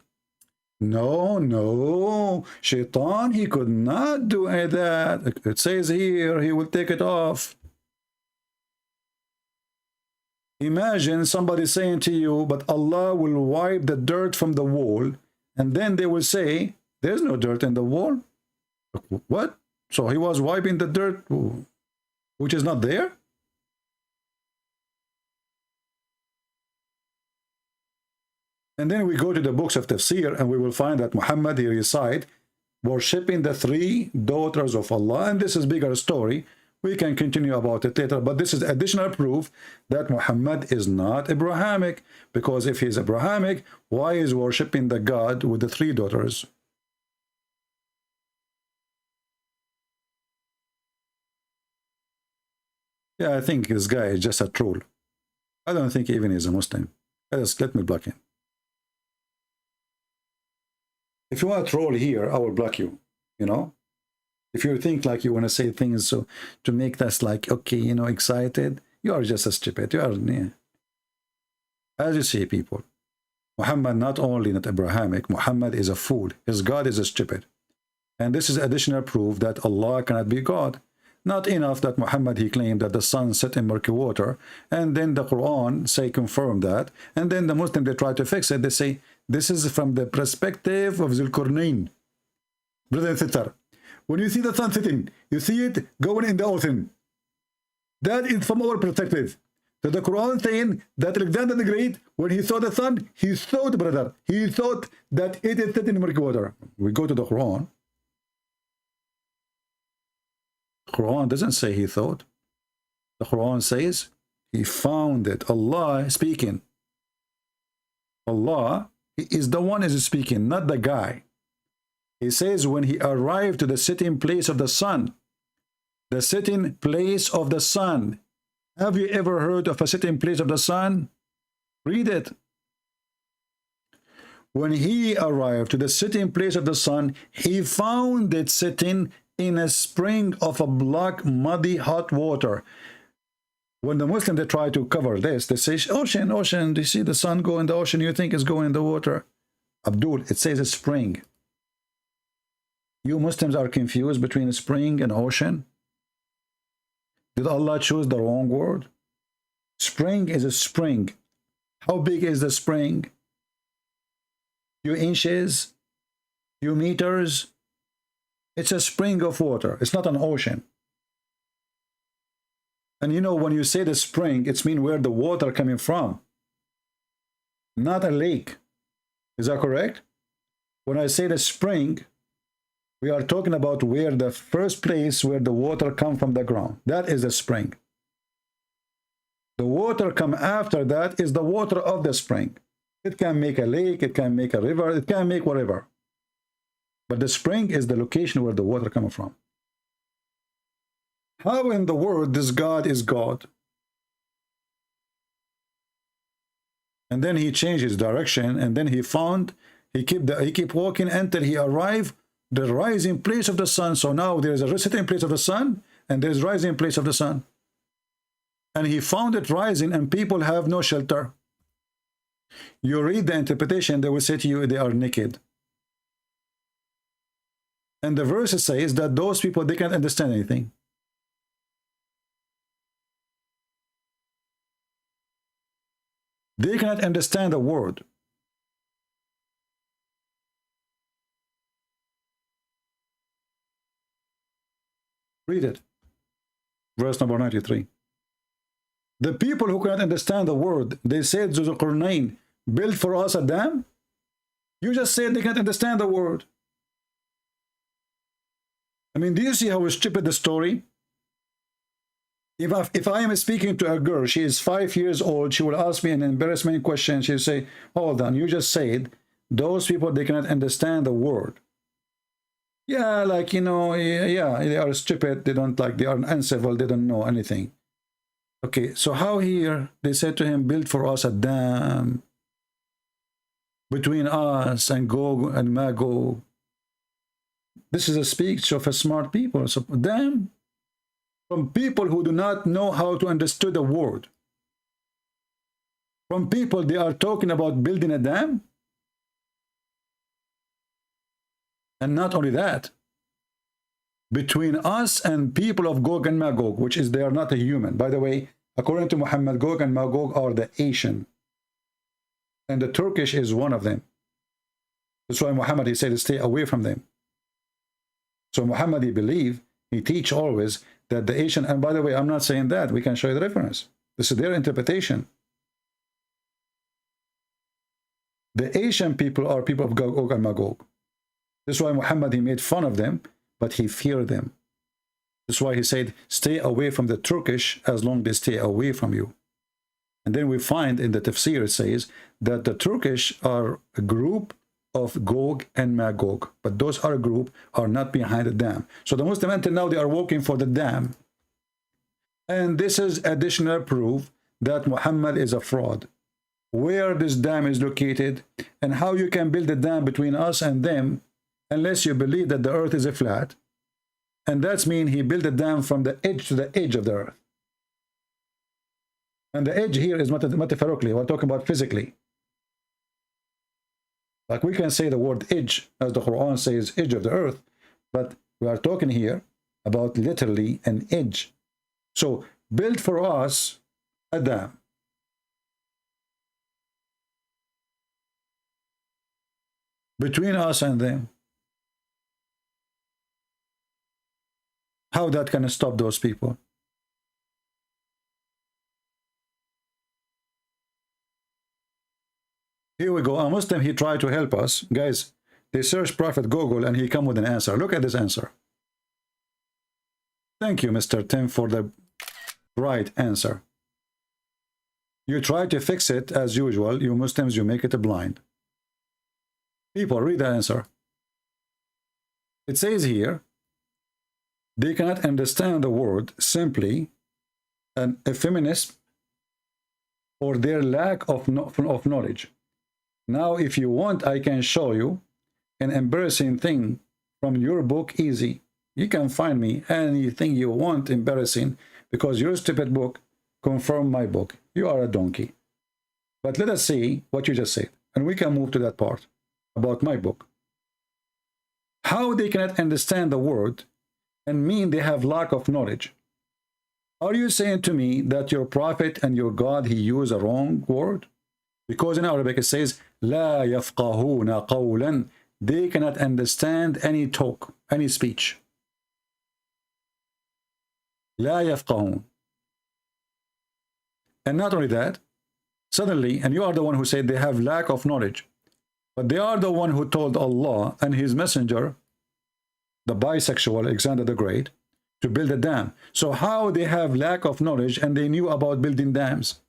No, shaitan, he could not do that. It says here, he will take it off. Imagine somebody saying to you, but Allah will wipe the dirt from the wall, and then they will say, there's no dirt in the wall. What? So he was wiping the dirt, which is not there? And then we go to the books of tafsir, and we will find that Muhammad, he recite, worshipping the 3 daughters of Allah. And this is bigger story. We can continue about it later, but this is additional proof that Muhammad is not Abrahamic, because if he's Abrahamic, why is worshipping the God with the 3 daughters? Yeah, I think this guy is just a troll. I don't think even he's a Muslim. Let me block him. If you want to troll here, I will block you, you know. If you think like you want to say things so to make us like, okay, you know, excited, you are just a stupid. You are, yeah. As you see, people, Muhammad not only not Abrahamic, Muhammad is a fool. His God is a stupid. And this is additional proof that Allah cannot be God. Not enough that Muhammad, he claimed that the sun set in murky water, and then the Quran say confirm that, and then the Muslim, they try to fix it. They say, this is from the perspective of Zulkarnain. Brother and sister, when you see the sun setting, you see it going in the ocean. That is from our perspective. So the Quran saying that Alexander the Great, when he saw the sun, he thought, brother, he thought that it is set in murky water. We go to the Quran. Quran doesn't say he thought. The Quran says he found it. Allah speaking. Allah is the one is speaking, not the guy. He says when he arrived to the sitting place of the sun. The sitting place of the sun. Have you ever heard of a sitting place of the sun? Read it. When he arrived to the sitting place of the sun, he found it sitting in a spring of a black, muddy, hot water. When the Muslims, they try to cover this, they say, ocean, ocean, do you see the sun go in the ocean? You think it's going in the water? Abdul, it says a spring. You Muslims are confused between a spring and ocean. Did Allah choose the wrong word? Spring is a spring. How big is the spring? Few inches? Few meters? It's a spring of water. It's not an ocean. And you know, when you say the spring, it's mean where the water coming from, not a lake. Is that correct? When I say the spring, we are talking about where the first place where the water come from the ground. That is the spring. The water come after that is the water of the spring. It can make a lake, it can make a river, it can make whatever. But the spring is the location where the water comes from. How in the world this God is God? And then he changed his direction, and then he found, he keep walking until he arrived the rising place of the sun. So now there is a setting place of the sun, and there is rising place of the sun. And he found it rising, and people have no shelter. You read the interpretation, they will say to you they are naked. And the verse says that those people, they can't understand anything. They cannot understand a word. Read it. Verse number 93. The people who cannot understand the word, they said, Zulkarnain, build for us a dam? You just said they can't understand the word. I mean, do you see how stupid the story? If I am speaking to a girl, she is 5 years old, she will ask me an embarrassment question. She'll say, hold on, you just said those people, they cannot understand the word. Yeah, like, you know, yeah, they are stupid, they don't like, they are uncivil, they don't know anything. Okay, so how here they said to him, build for us a dam between us and Gog and Magog. This is a speech of a smart people. So dam from people who do not know how to understand the word. From people, they are talking about building a dam. And not only that, between us and people of Gog and Magog, which is they are not a human. By the way, according to Muhammad, Gog and Magog are the Asian. And the Turkish is one of them. That's why Muhammad, he said, stay away from them. So Muhammad, he believe, he teach always that the Asian, and by the way, I'm not saying that, we can show you the reference. This is their interpretation. The Asian people are people of Gog and Magog. That's why Muhammad, he made fun of them, but he feared them. That's why he said, stay away from the Turkish as long as they stay away from you. And then we find in the tafsir, it says that the Turkish are a group of Gog and Magog, but those other group are not behind the dam. So the Muslim until now, they are working for the dam. And this is additional proof that Muhammad is a fraud. Where this dam is located and how you can build a dam between us and them unless you believe that the earth is a flat. And that's mean he built a dam from the edge to the edge of the earth. And the edge here is metaphorically, we're talking about physically. Like we can say the word edge, as the Quran says, edge of the earth, but we are talking here about literally an edge. So build for us a dam. Between us and them. How that can stop those people? Here we go. A Muslim, he tried to help us. Guys, they search Prophet Google and he come with an answer. Look at this answer. Thank you, Mr. Tim, for the right answer. You try to fix it as usual. You Muslims, you make it blind. People, read the answer. It says here, they cannot understand the word simply an effeminist or their lack of knowledge. Now, if you want, I can show you an embarrassing thing from your book easy. You can find me anything you want embarrassing because your stupid book confirmed my book. You are a donkey. But let us see what you just said, and we can move to that part about my book. How they cannot understand the word and mean they have lack of knowledge. Are you saying to me that your prophet and your God, he used a wrong word? Because in Arabic it says, لا يفقهون قولا. They cannot understand any talk, any speech. لا يفقهون. And not only that, suddenly, and you are the one who said they have lack of knowledge, but they are the one who told Allah and his messenger, the bisexual Alexander the Great, to build a dam. So how they have lack of knowledge and they knew about building dams?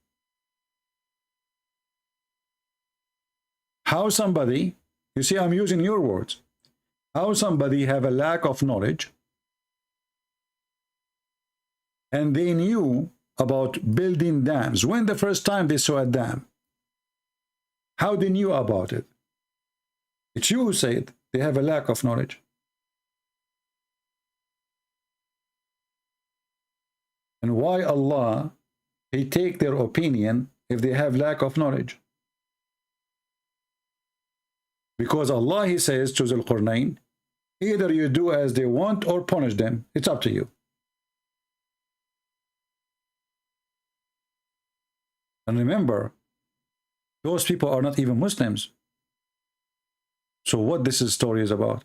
How somebody, you see, I'm using your words, how somebody have a lack of knowledge and they knew about building dams. When the first time they saw a dam? How they knew about it? It's you who said they have a lack of knowledge. And why Allah, he take their opinion if they have lack of knowledge? Because Allah, he says to Zul Qarnayn, either you do as they want or punish them. It's up to you. And remember, those people are not even Muslims. So what this story is about?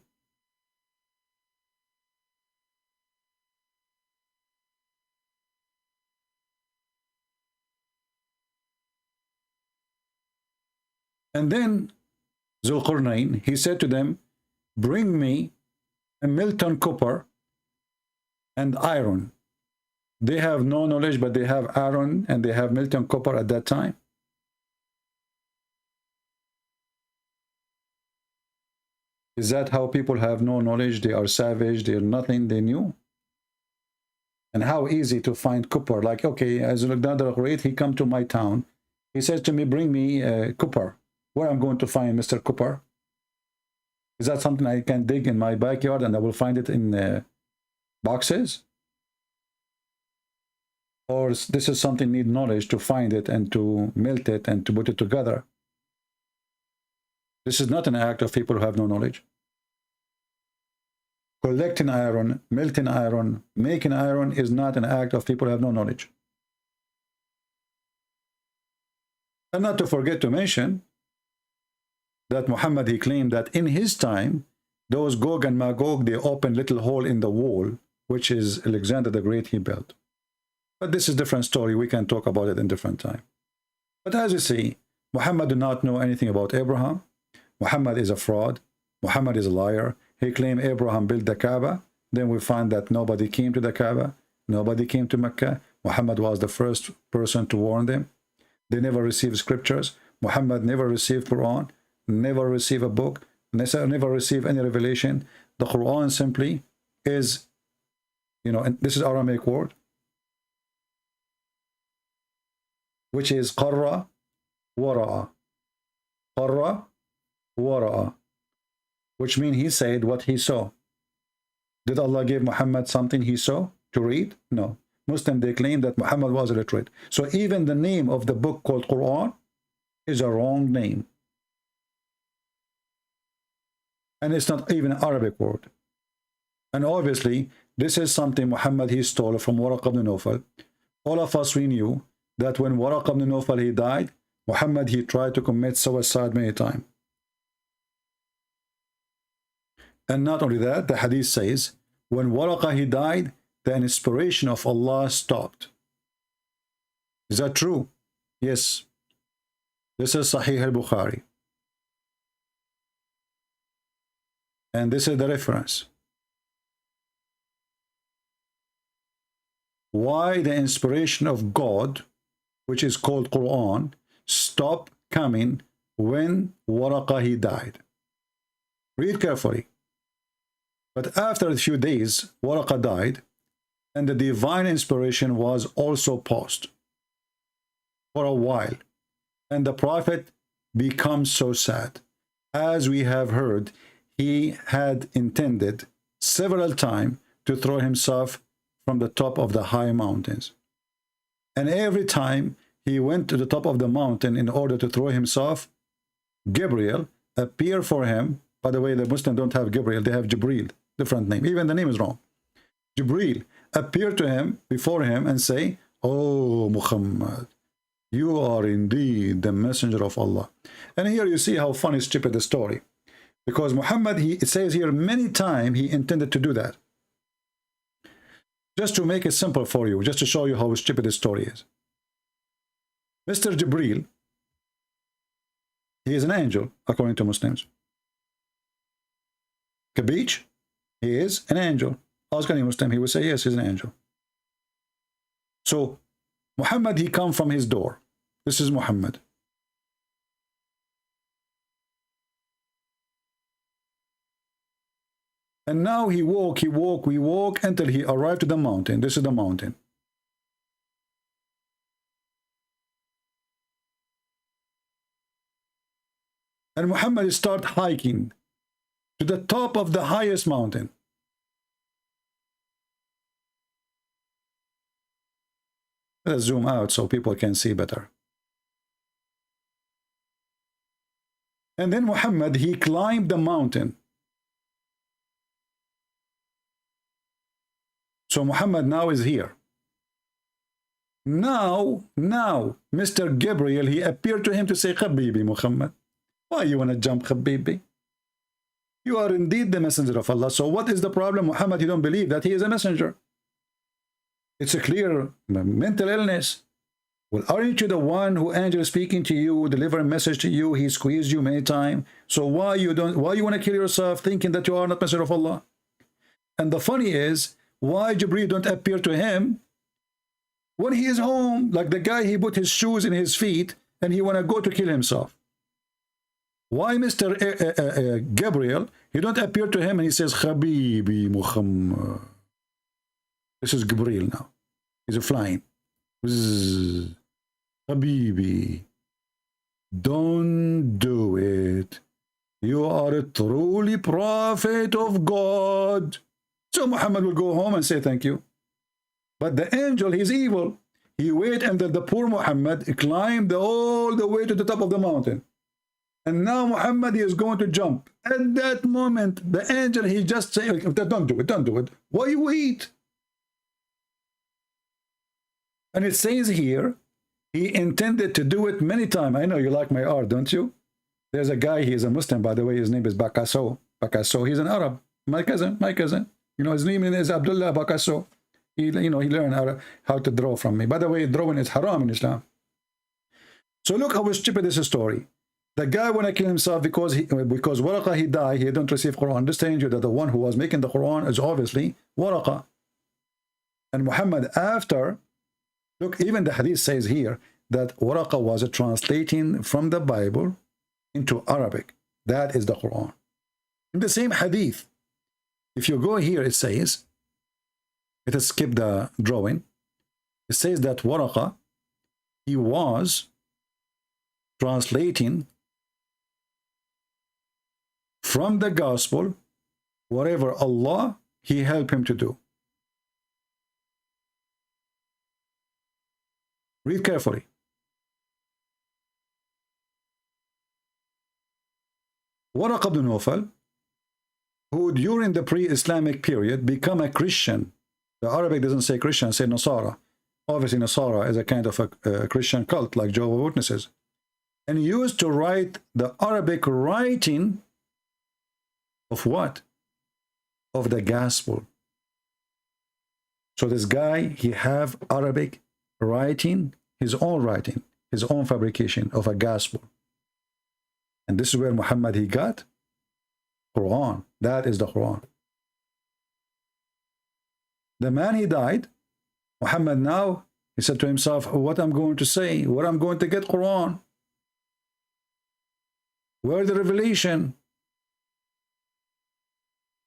And then Zul Qarnayn, he said to them, bring me a Milton copper and iron. They have no knowledge, but they have iron and they have molten copper at that time. Is that how people have no knowledge? They are savage, they are nothing, they knew. And how easy to find copper. Like, okay, as Alexander the Great, he come to my town. He says to me, bring me copper. Where I'm going to find Mr. Copper? Is that something I can dig in my backyard and I will find it in boxes? Or this is something need knowledge to find it and to melt it and to put it together? This is not an act of people who have no knowledge. Collecting iron, melting iron, making iron is not an act of people who have no knowledge. And not to forget to mention that Muhammad, he claimed that in his time, those Gog and Magog, they opened little hole in the wall, which is Alexander the Great, he built. But this is a different story. We can talk about it in different time. But as you see, Muhammad did not know anything about Abraham. Muhammad is a fraud. Muhammad is a liar. He claimed Abraham built the Kaaba. Then we find that nobody came to the Kaaba. Nobody came to Mecca. Muhammad was the first person to warn them. They never received scriptures. Muhammad never received Quran, never received a book, never received any revelation. The Quran simply is, you know, and this is Aramaic word, which is qarra wara'a. Qarra wara'a, which means he said what he saw. Did Allah give Muhammad something he saw to read? No. Muslim, they claim that Muhammad was illiterate. So even the name of the book called Quran is a wrong name. And it's not even an Arabic word. And obviously, this is something Muhammad, he stole from Waraq ibn Nawfal. All of us, we knew that when Waraq ibn Nawfal, he died, Muhammad, he tried to commit suicide many times. And not only that, the hadith says, when Waraqah, he died, the inspiration of Allah stopped. Is that true? Yes. This is Sahih al-Bukhari. And this is the reference. Why the inspiration of God, which is called Quran, stopped coming when Waraqah, he died. Read carefully. But after a few days, Waraqah died, and the divine inspiration was also paused for a while. And the Prophet becomes so sad. As we have heard, he had intended several times to throw himself from the top of the high mountains. And every time he went to the top of the mountain in order to throw himself, Gabriel appeared for him. By the way, the Muslims don't have Gabriel, they have Jibril, different name. Even the name is wrong. Jibril appeared to him, before him, and say, "Oh Muhammad, you are indeed the messenger of Allah." And here you see how funny, stupid the story. Because Muhammad, it says here many times he intended to do that. Just to make it simple for you, just to show you how stupid the story is. Mr. Jibril, he is an angel, according to Muslims. Kabich, he is an angel. Ask any Muslim, he will say, yes, he's an angel. So, Muhammad, he come from his door. This is Muhammad. And now we walk until he arrived to the mountain. This is the mountain. And Muhammad start hiking to the top of the highest mountain. Let's zoom out so people can see better. And then Muhammad, he climbed the mountain. So Muhammad now is here. Now, Mr. Gabriel, he appeared to him to say, "Habibi Muhammad, why you want to jump, Habibi? You are indeed the messenger of Allah." So what is the problem? Muhammad, you don't believe that he is a messenger. It's a clear mental illness. Well, aren't you the one who angel is speaking to you, deliver a message to you, he squeezed you many times? So why you want to kill yourself thinking that you are not messenger of Allah? And the funny is, why Jibreel don't appear to him When he is home, like the guy, he put his shoes in his feet and he want to go to kill himself. Why Mr. Gabriel, he don't appear to him and he says, Habibi Muhammad. This is Gabriel now. He's flying. Bzzz. Habibi, don't do it. You are a truly prophet of God. So Muhammad will go home and say thank you. But the angel, he's evil. He wait until the poor Muhammad climbed all the way to the top of the mountain. And now Muhammad is going to jump. At that moment, the angel, he just say, don't do it, don't do it. Why you wait? And it says here, he intended to do it many times. I know you like my art, don't you? There's a guy, he is a Muslim, by the way, his name is Bakasso. Bakasso, he's an Arab. My cousin. You know, his name is Abdullah Bakasso. He learned how to draw from me. By the way, drawing is haram in Islam. So look how stupid this story. The guy want to kill himself because Waraqa, he died, he don't receive Quran. Understand you that the one who was making the Quran is obviously Waraqa. And Muhammad after, look, even the hadith says here that Waraqa was translating from the Bible into Arabic. That is the Quran. In the same hadith, if you go here, it says, let us skip the drawing. It says that Waraqa, he was translating from the gospel whatever Allah, he helped him to do. Read carefully. Waraq ibn Nawfal, who during the pre-Islamic period become a Christian. The Arabic doesn't say Christian, say Nasara. Obviously Nasara is a kind of a Christian cult like Jehovah's Witnesses. And used to write the Arabic writing of what? Of the gospel. So this guy, he have Arabic writing, his own fabrication of a gospel. And this is where Muhammad, he got Quran. That is the Quran. The man, he died. Muhammad now, he said to himself, what I'm going to say, where I'm going to get Quran? Where the revelation?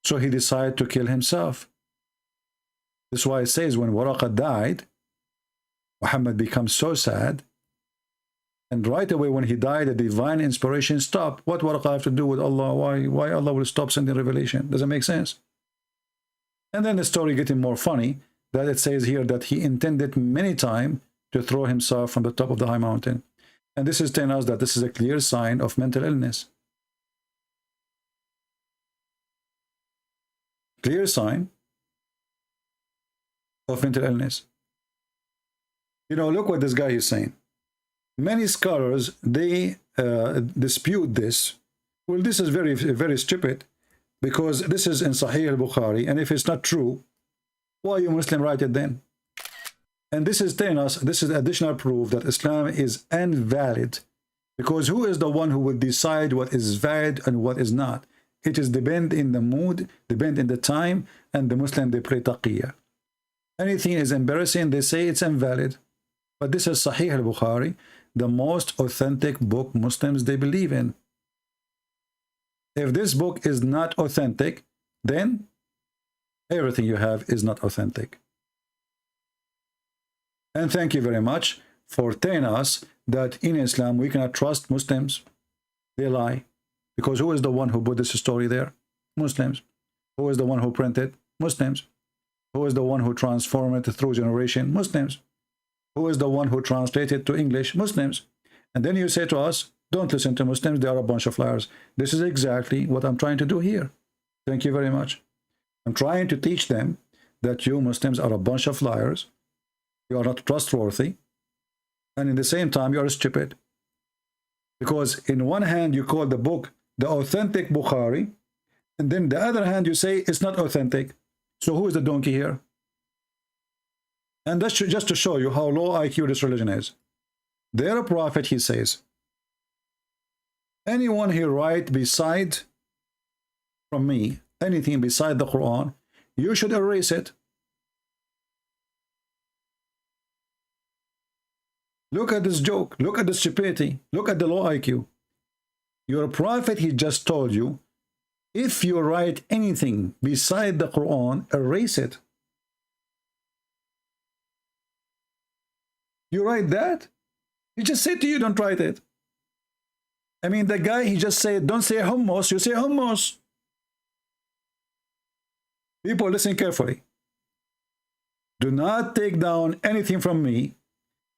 So he decided to kill himself. This is why it says when Waraqa died, Muhammad becomes so sad. And right away when he died, the divine inspiration stopped. What Waraqa have to do with Allah? Why Allah will stop sending revelation? Doesn't make sense. And then the story getting more funny, that it says here that he intended many times to throw himself from the top of the high mountain. And this is telling us that this is a clear sign of mental illness. Clear sign of mental illness. You know, look what this guy is saying. Many scholars, they dispute this. Well, this is very, very stupid, because this is in Sahih al-Bukhari, and if it's not true, why you Muslim write it then? And this is telling us, this is additional proof that Islam is invalid, because who is the one who will decide what is valid and what is not? It is depend in the mood, depend in the time, and the Muslim, they pray taqiyya. Anything is embarrassing, they say it's invalid. But this is Sahih al-Bukhari, the most authentic book Muslims, they believe in. If this book is not authentic, then everything you have is not authentic. And thank you very much for telling us that in Islam we cannot trust Muslims. They lie. Because who is the one who put this story there? Muslims. Who is the one who printed? Muslims. Who is the one who transformed it through generation? Muslims. Who is the one who translated to English? Muslims. And then you say to us, don't listen to Muslims, they are a bunch of liars. This is exactly what I'm trying to do here. Thank you very much. I'm trying to teach them that you Muslims are a bunch of liars. You are not trustworthy. And in the same time, you are stupid. Because in one hand, you call the book the authentic Bukhari, and then the other hand, you say it's not authentic. So who is the donkey here? And that's just to show you how low IQ this religion is. Their prophet, he says, anyone he write beside from me, anything beside the Quran, you should erase it. Look at this joke. Look at the stupidity. Look at the low IQ. Your prophet, he just told you, if you write anything beside the Quran, erase it. You write that? He just said to you, don't write it. I mean, the guy, he just said, don't say hummus, you say hummus. People, listen carefully. Do not take down anything from me,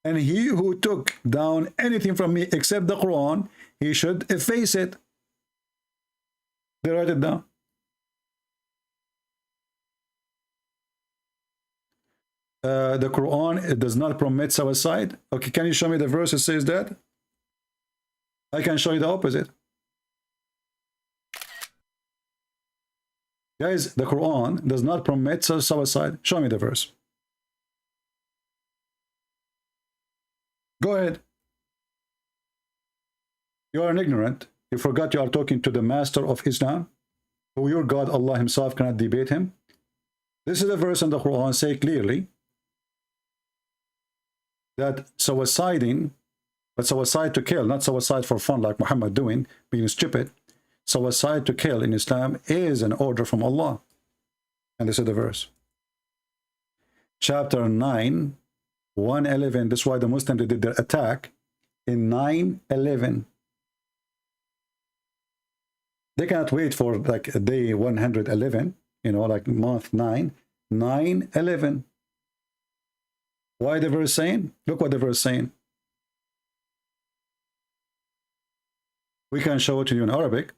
and he who took down anything from me except the Quran, he should efface it. They write it down. The Quran, it does not permit suicide. Okay, can you show me the verse that says that? I can show you the opposite. Guys, the Quran does not permit suicide. Show me the verse. Go ahead. You are an ignorant. You forgot you are talking to the master of Islam, who your God, Allah himself, cannot debate him. This is a verse in the Quran say clearly that suiciding, but suicide to kill, not suicide for fun like Muhammad doing, being stupid. Suicide to kill in Islam is an order from Allah. And this is the verse. Chapter 9, 111. This is why the Muslims did their attack in 9:11. They cannot wait for like day 111, you know, like month 9, 9:11. Why the verse saying? Look what the verse saying. We can show it to you in Arabic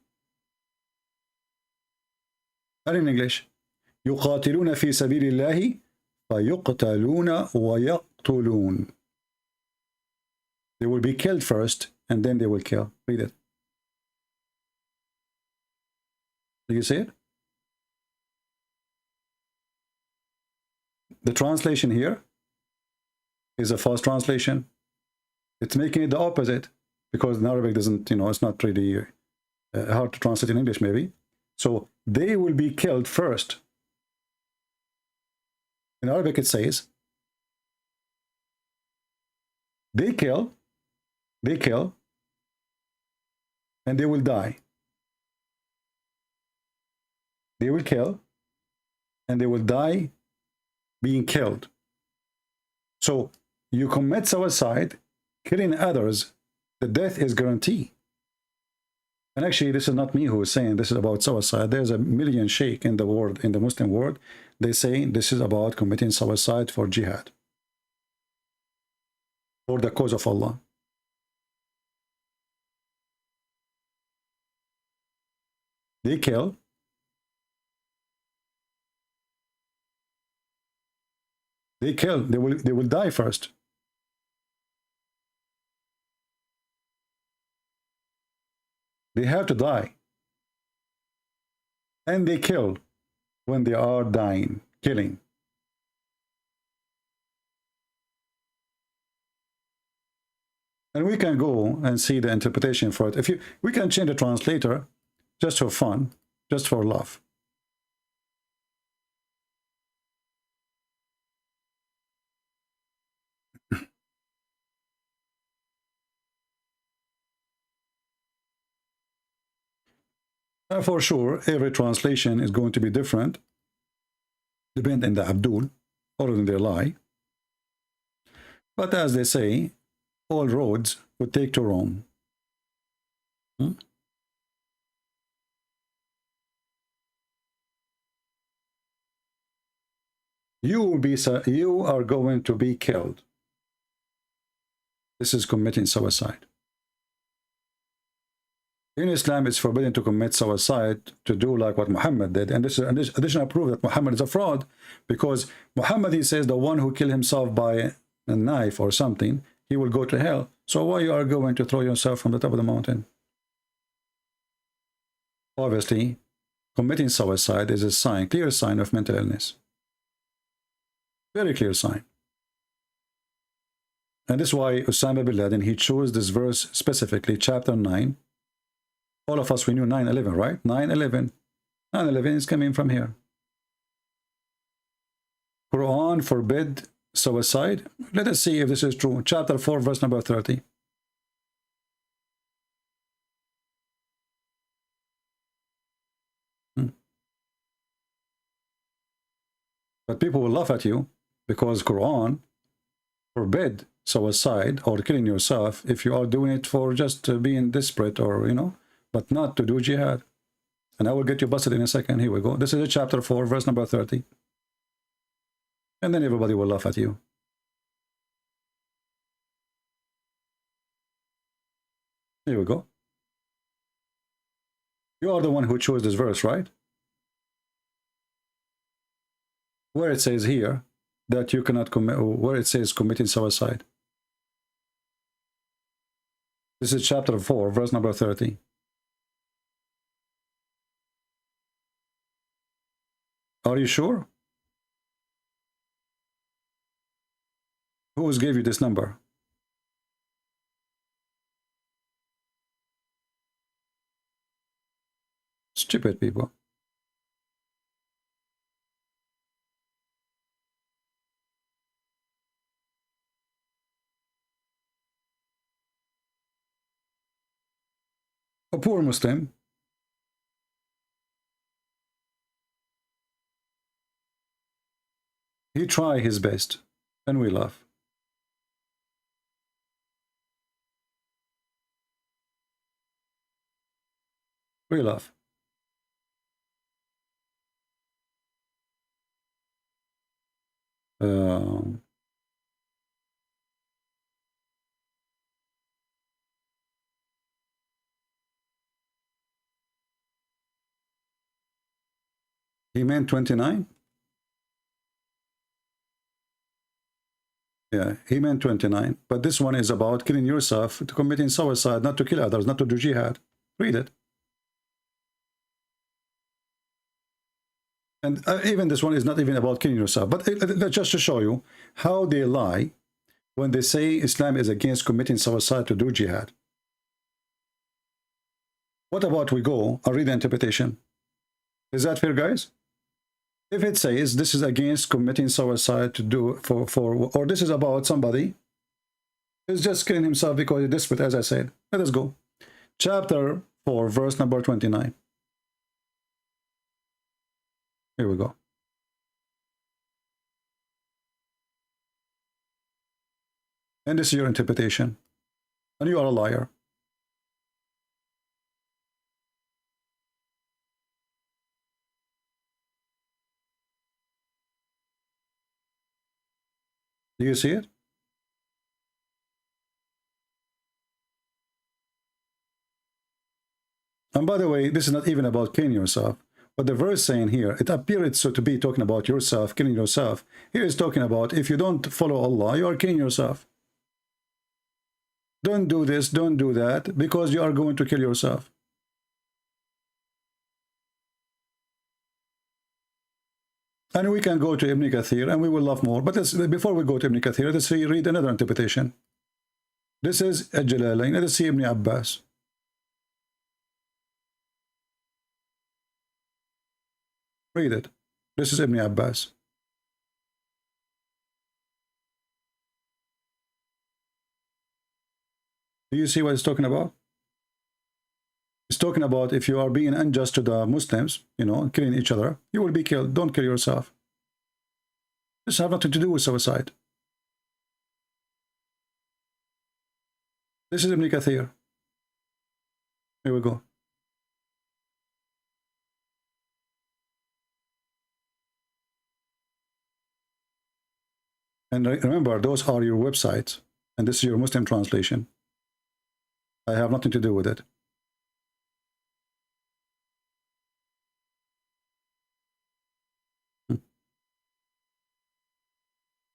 and in English. يقاتلون في سبيل الله فيقتلون ويقتلون. They will be killed first and then they will kill. Read it. Do you see it? The translation here is a false translation. It's making it the opposite because in Arabic doesn't, you know, it's not really hard to translate in English maybe. So they will be killed first. In Arabic it says they kill, and they will die. They will kill, and they will die being killed. So you commit suicide, killing others, the death is guaranteed. And actually, this is not me who is saying this is about suicide. There's a million sheikh in the world, in the Muslim world. They say this is about committing suicide for jihad, for the cause of Allah. They kill. They kill. They will die first. They have to die. And they kill when they are dying, killing. And we can go and see the interpretation for it. We can change the translator just for fun, just for love. For sure, every translation is going to be different, depending on the Abdul or in their lie. But as they say, all roads would take to Rome. You are going to be killed. This is committing suicide. In Islam, it's forbidden to commit suicide, to do like what Muhammad did. And this is additional proof that Muhammad is a fraud, because Muhammad, he says, the one who killed himself by a knife or something, he will go to hell. So why you are going to throw yourself from the top of the mountain? Obviously, committing suicide is a sign, clear sign of mental illness. Very clear sign. And this is why Osama bin Laden, he chose this verse specifically, chapter 9. All of us, we knew 9/11, right? 9/11. 9/11 is coming from here. Quran forbid suicide. Let us see if this is true. Chapter 4, verse number 30. But people will laugh at you because Quran forbid suicide or killing yourself if you are doing it for just being desperate or, you know, but not to do jihad. And I will get you busted in a second. Here we go. This is a chapter 4, verse number 30. And then everybody will laugh at you. Here we go. You are the one who chose this verse, right? Where it says here that you cannot commit, where it says committing suicide. This is chapter 4, verse number 30. Are you sure? Who gave you this number? Stupid people. A poor Muslim he try his best and we laugh. We laugh. He meant 29? Yeah, he meant 29. But this one is about killing yourself, to committing suicide, not to kill others, not to do jihad. Read it. And even this one is not even about killing yourself. But just to show you how they lie when they say Islam is against committing suicide to do jihad. What about we go and read the interpretation? Is that fair, guys? If it says this is against committing suicide to do or this is about somebody who's just killing himself because he's desperate, as I said. Let us go. Chapter 4, verse number 29. Here we go. And this is your interpretation. And you are a liar. Do you see it? And by the way, this is not even about killing yourself. But the verse saying here, it appears so to be talking about yourself, killing yourself. Here is talking about if you don't follow Allah, you are killing yourself. Don't do this, don't do that, because you are going to kill yourself. And we can go to Ibn Kathir and we will laugh more. But before we go to Ibn Kathir, let's read another interpretation. This is Al-Jalalain. Let us see Ibn Abbas. Read it. This is Ibn Abbas. Do you see what it's talking about? It's talking about if you are being unjust to the Muslims, you know, killing each other, you will be killed. Don't kill yourself. This has nothing to do with suicide. This is Ibn Kathir. Here we go. And remember, those are your websites, and this is your Muslim translation. I have nothing to do with it.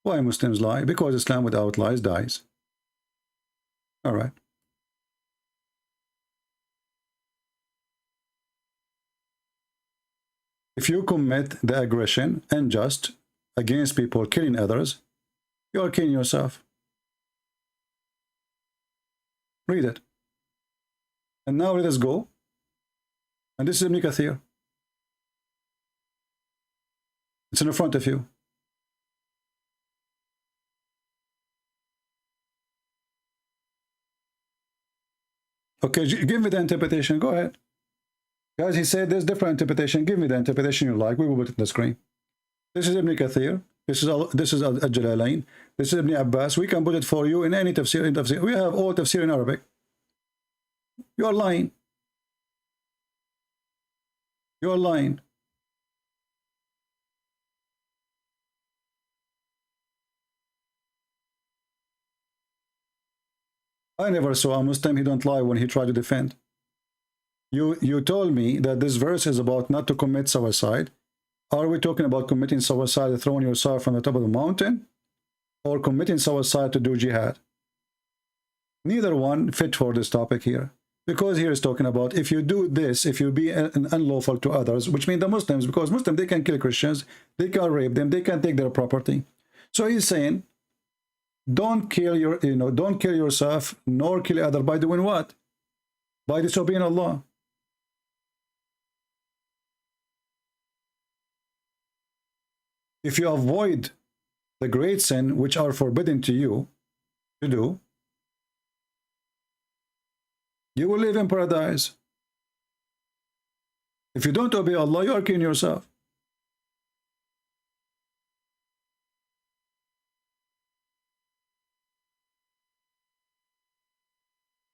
Why Muslims lie? Because Islam without lies dies. All right. If you commit the aggression unjust against people killing others, you are killing yourself. Read it. And now let us go. And this is Ibn Kathir. It's in front of you. Okay, give me the interpretation. Go ahead. Guys, he said there's different interpretation. Give me the interpretation you like. We will put it on the screen. This is Ibn Kathir. This is Al-Jalalain. This is Ibn Abbas. We can put it for you in any tafsir. We have all tafsir in Arabic. You are lying. You are lying. I never saw a Muslim, he don't lie when he tried to defend. You told me that this verse is about not to commit suicide. Are we talking about committing suicide, throwing yourself from the top of the mountain, or committing suicide to do jihad? Neither one fit for this topic here. Because here is talking about if you do this, if you be an unlawful to others, which means the Muslims, because Muslims, they can kill Christians, they can rape them, they can take their property. So he's saying, don't kill don't kill yourself, nor kill other by doing what? By disobeying Allah. If you avoid the great sin which are forbidden to you to do, you will live in paradise. If you don't obey Allah, you are killing yourself.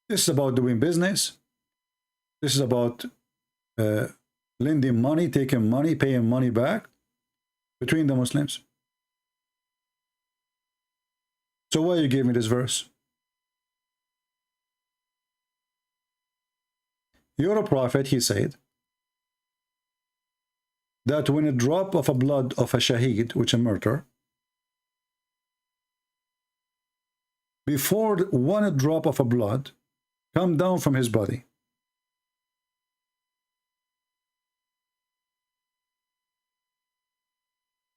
This is about doing business. This is about lending money, taking money, paying money back between the Muslims. So why you gave me this verse? You're a prophet, he said, that when a drop of a blood of a shaheed, which a murder, before one drop of a blood come down from his body,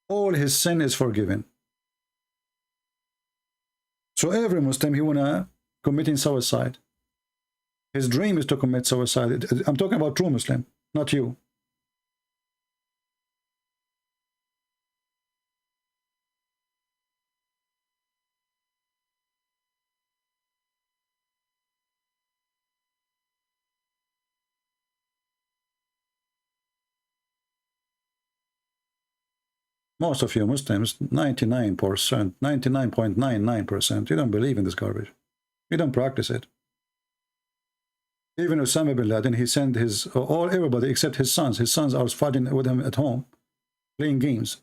all his sin is forgiven. So every Muslim, he wanna committing suicide. His dream is to commit suicide. I'm talking about true Muslim, not you. Most of you Muslims, 99%, 99.99%, you don't believe in this garbage. You don't practice it. Even Osama bin Laden, he sent everybody except his sons. His sons are fighting with him at home, playing games.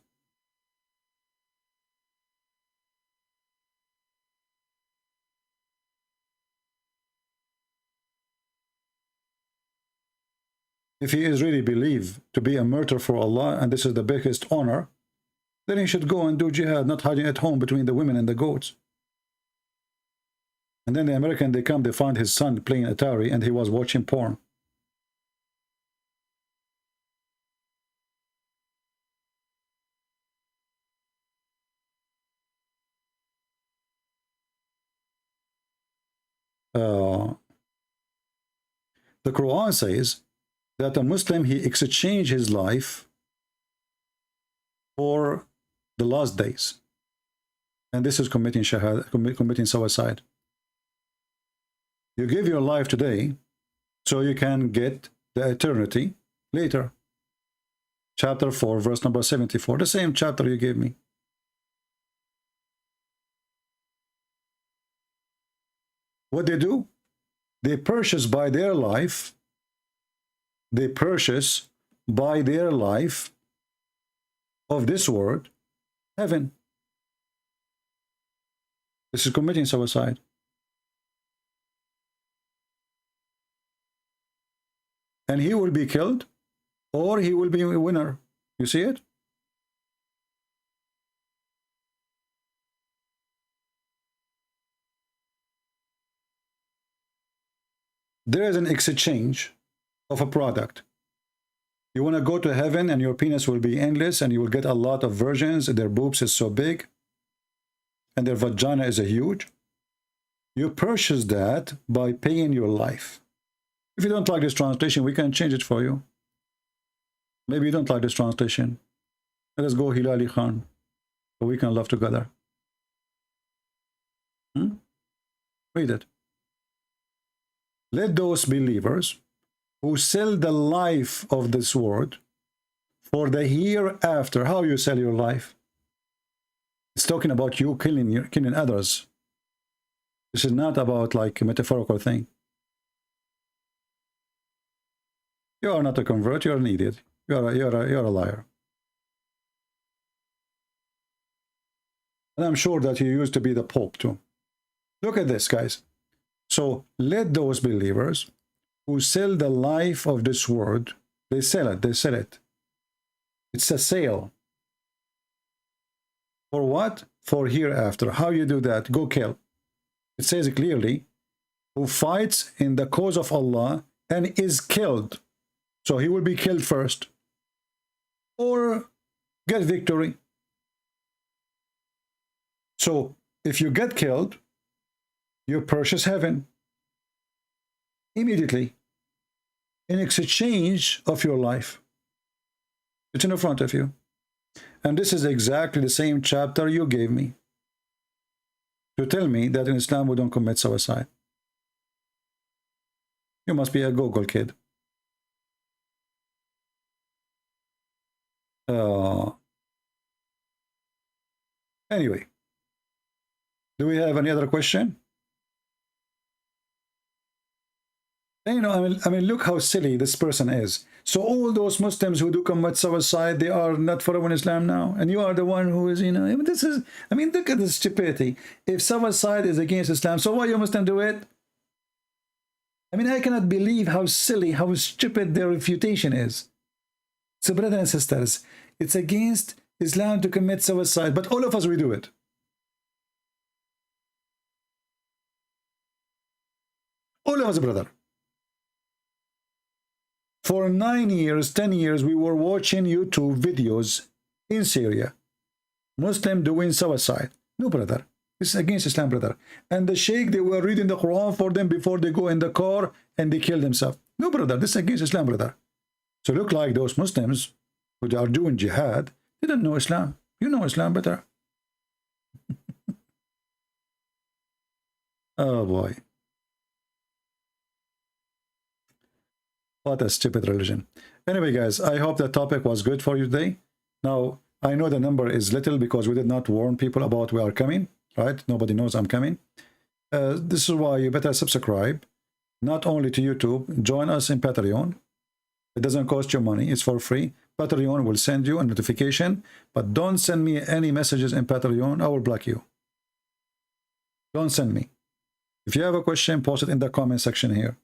If he is really believed to be a martyr for Allah, and this is the biggest honor, then he should go and do jihad, not hiding at home between the women and the goats. And then the American, they come, they find his son playing Atari, and he was watching porn. The Quran says that a Muslim, he exchanged his life for the last days. And this is committing shahad, committing suicide. You give your life today so you can get the eternity later. Chapter 4, verse number 74, the same chapter you gave me. What they do? They purchase by their life, they purchase by their life of this world, heaven. This is committing suicide. And he will be killed, or he will be a winner. You see it? There is an exchange of a product. You want to go to heaven and your penis will be endless and you will get a lot of virgins, their boobs is so big and their vagina is a huge. You purchase that by paying your life. If you don't like this translation, we can change it for you. Maybe you don't like this translation. Let us go Hilali Khan, so we can love together. Read it. let those believers who sell the life of this world for the hereafter. How you sell your life? It's talking about you killing others. This is not about like a metaphorical thing. You are not a convert. You're an idiot. You're a liar. And I'm sure that you used to be the Pope too. Look at this, guys. So let those believers who sell the life of this world, they sell it. It's a sale. For what? For hereafter. How you do that? Go kill. It says clearly, who fights in the cause of Allah and is killed. So he will be killed first. Or get victory. So if you get killed, you purchase heaven immediately in exchange of your life. It's in front of you. And this is exactly the same chapter you gave me to tell me that in Islam we don't commit suicide. You must be a Google kid. Anyway, do we have any other question? You know, I mean, look how silly this person is. So all those Muslims who do commit suicide, they are not following Islam now, and you are the one who is, you know, this is, I mean, look at this stupidity. If suicide is against Islam, so why you Muslim do it? I mean, I cannot believe how silly, how stupid their refutation is. So, brothers and sisters, it's against Islam to commit suicide, but all of us, we do it. All of us, brother. For 9 years, 10 years, we were watching YouTube videos in Syria. Muslim doing suicide. No, brother. It's against Islam, brother. And the sheikh, they were reading the Quran for them before they go in the car and they kill themselves. No, brother. This is against Islam, brother. So look like those Muslims who are doing jihad, they don't know Islam. You know Islam better. Oh, boy. What a stupid religion. Anyway, guys, I hope the topic was good for you today. Now, I know the number is little because we did not warn people about we are coming, right? Nobody knows I'm coming. This is why you better subscribe, not only to YouTube, join us in Patreon. It doesn't cost you money, it's for free. Patreon will send you a notification, but don't send me any messages in Patreon, I will block you. Don't send me. If you have a question, post it in the comment section here.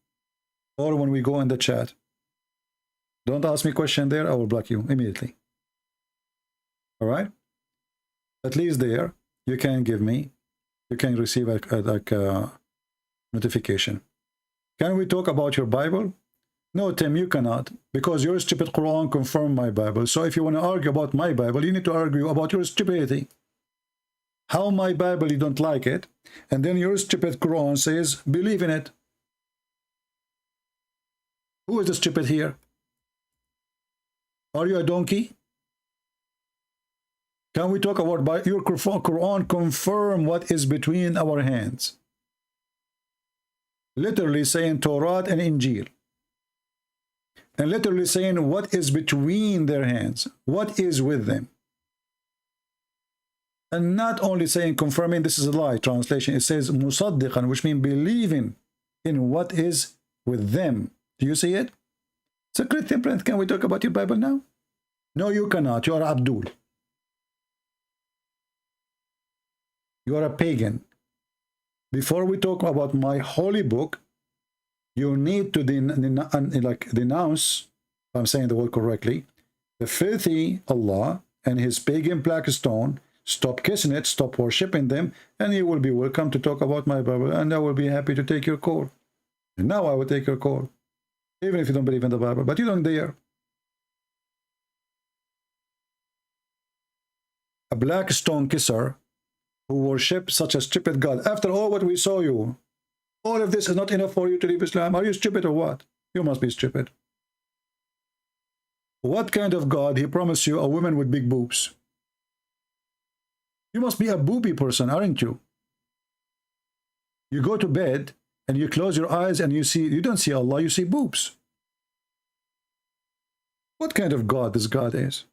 Or when we go in the chat. Don't ask me a question there, I will block you immediately. All right? At least there, you can give me, you can receive a notification. Can we talk about your Bible? No, Tim, you cannot, because your stupid Quran confirmed my Bible. So if you want to argue about my Bible, you need to argue about your stupidity. How my Bible, you don't like it, and then your stupid Quran says, believe in it. Who is the stupid here? Are you a donkey? Can we talk about your Quran confirm what is between our hands? Literally saying Torah and Injil. And literally saying what is between their hands. What is with them. And not only saying confirming, this is a lie translation. It says musaddiqan, which means believing in what is with them. Do you see it? So Christian friend, can we talk about your Bible now? No, you cannot. You are Abdul. You are a pagan. Before we talk about my holy book, you need to denounce, if I'm saying the word correctly, the filthy Allah and his pagan black stone. Stop kissing it, stop worshipping them, and you will be welcome to talk about my Bible, and I will be happy to take your call. And now I will take your call. Even if you don't believe in the Bible, but you don't dare. A black stone kisser who worships such a stupid God. After all what we saw you, all of this is not enough for you to leave Islam. Are you stupid or what? You must be stupid. What kind of God he promised you a woman with big boobs? You must be a booby person, aren't you? You go to bed and you close your eyes and you don't see Allah, you see boobs. What kind of God this God is?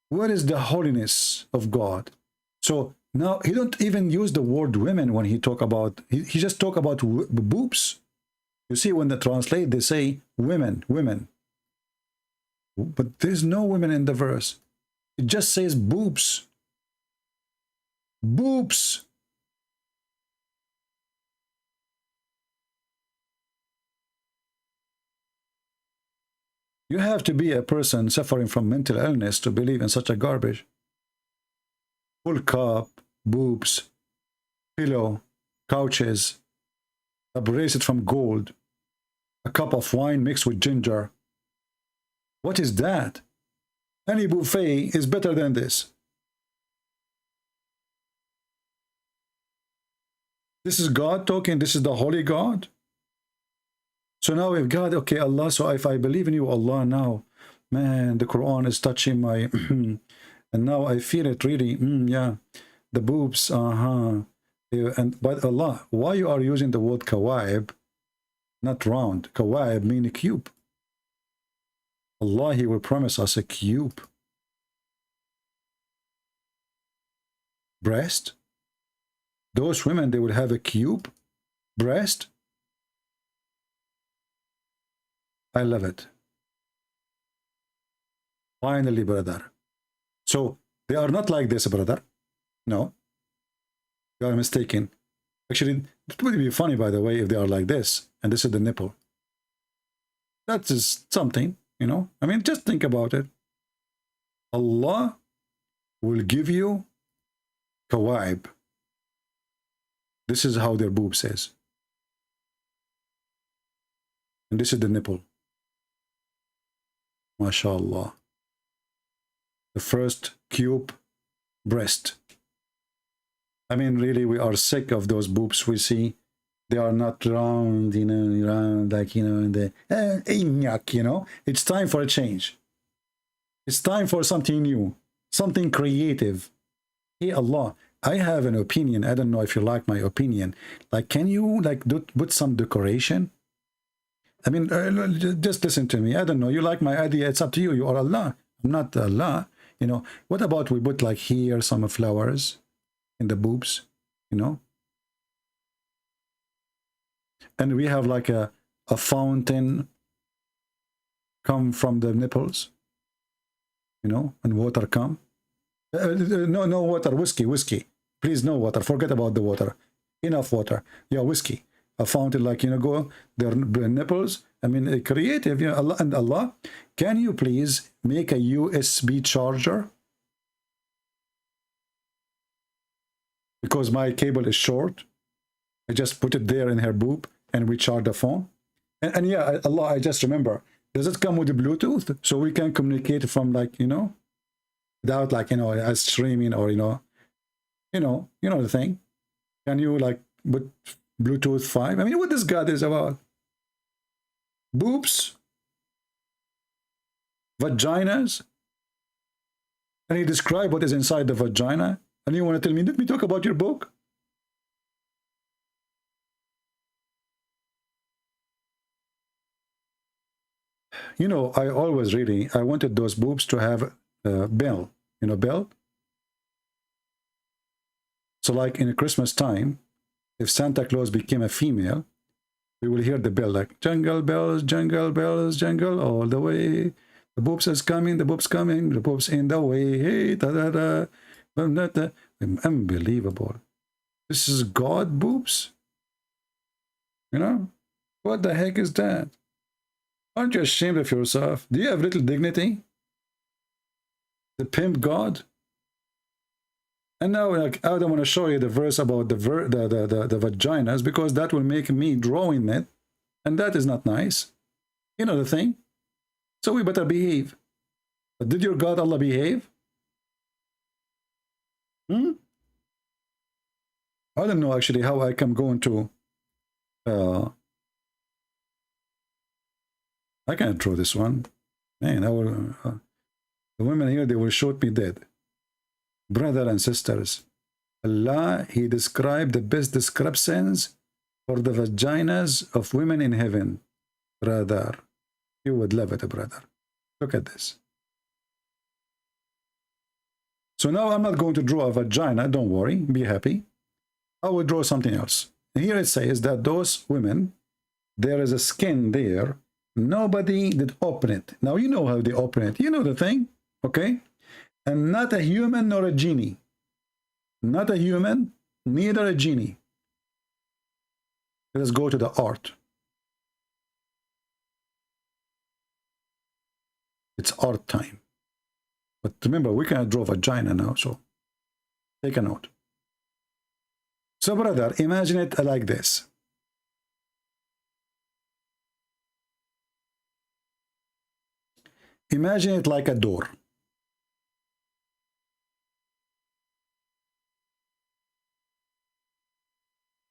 What is the holiness of God? So now he don't even use the word women when he talk about, he just talk about boobs. You see, when they translate, they say women, women. But there's no women in the verse. It just says boobs. Boobs. You have to be a person suffering from mental illness to believe in such a garbage. Full cup, boobs, pillow, couches, a bracelet from gold, a cup of wine mixed with ginger. What is that? Any buffet is better than this. This is God talking. This is the holy God. So now if God, okay, Allah, so if I believe in you, Allah, now, man, the Quran is touching my, and now I feel it really, yeah, the boobs, and but Allah, why you are using the word kawaib, not round? Kawaib mean a cube. Allah, he will promise us a cube. Breast. Those women, they will have a cube breast. I love it. Finally, brother. So they are not like this, brother. No. You are mistaken. Actually, it would be funny, by the way, if they are like this, and this is the nipple. That is something, you know. I mean, just think about it. Allah will give you kawaib. This is how their boob says. And this is the nipple. MashaAllah. The first cube breast. I mean, really, we are sick of those boobs we see. They are not round, you know, round like, you know, in the, you know. It's time for a change. It's time for something new, something creative. Hey, Allah, I have an opinion. I don't know if you like my opinion. Like, can you, like, put some decoration? I mean, just listen to me. I don't know. You like my idea. It's up to you. You are Allah. I'm not Allah. You know, what about we put like here some flowers in the boobs, you know? And we have like a fountain come from the nipples, you know, and water come. No water, whiskey. Please, no water. Forget about the water. Enough water. Yeah, whiskey. A fountain, like, you know, go their nipples. I mean, creative. You know, Allah, and Allah, can you please make a USB charger? Because my cable is short. I just put it there in her boob and we charge the phone. And yeah, Allah, I just remember, does it come with the Bluetooth? So we can communicate from, like, you know, without, like, you know, a streaming or, you know the thing. Can you, like, put Bluetooth 5? I mean, what this God is about? Boobs, vaginas, and he described what is inside the vagina. And you want to tell me, let me talk about your book? You know, I always really, I wanted those boobs to have bell, you know, bell. So like in Christmas time, if Santa Claus became a female, we will hear the bell like jingle bells, jingle all the way. The boobs is coming, the boobs coming, the boobs in the way. Hey, da da da. Unbelievable. This is God boobs. You know, what the heck is that? Aren't you ashamed of yourself? Do you have little dignity? The pimp God. And now, like, I don't want to show you the verse about the vaginas, because that will make me drawing it, and that is not nice. You know the thing. So we better behave. But did your God Allah behave? I don't know actually how I can go into. I can't draw this one. Man, I will. The women here, they will shoot me dead. Brother and sisters, Allah, He described the best descriptions for the vaginas of women in heaven. Brother, you would love it, brother. Look at this. So now I'm not going to draw a vagina. Don't worry. Be happy. I will draw something else. Here it says that those women, there is a skin there. Nobody did open it. Now you know how they open it. You know the thing, okay? And not a human nor a genie. Not a human, neither a genie. Let us go to the art. It's art time. But remember, we cannot draw vagina now, so take a note. So, brother, imagine it like this. Imagine it like a door.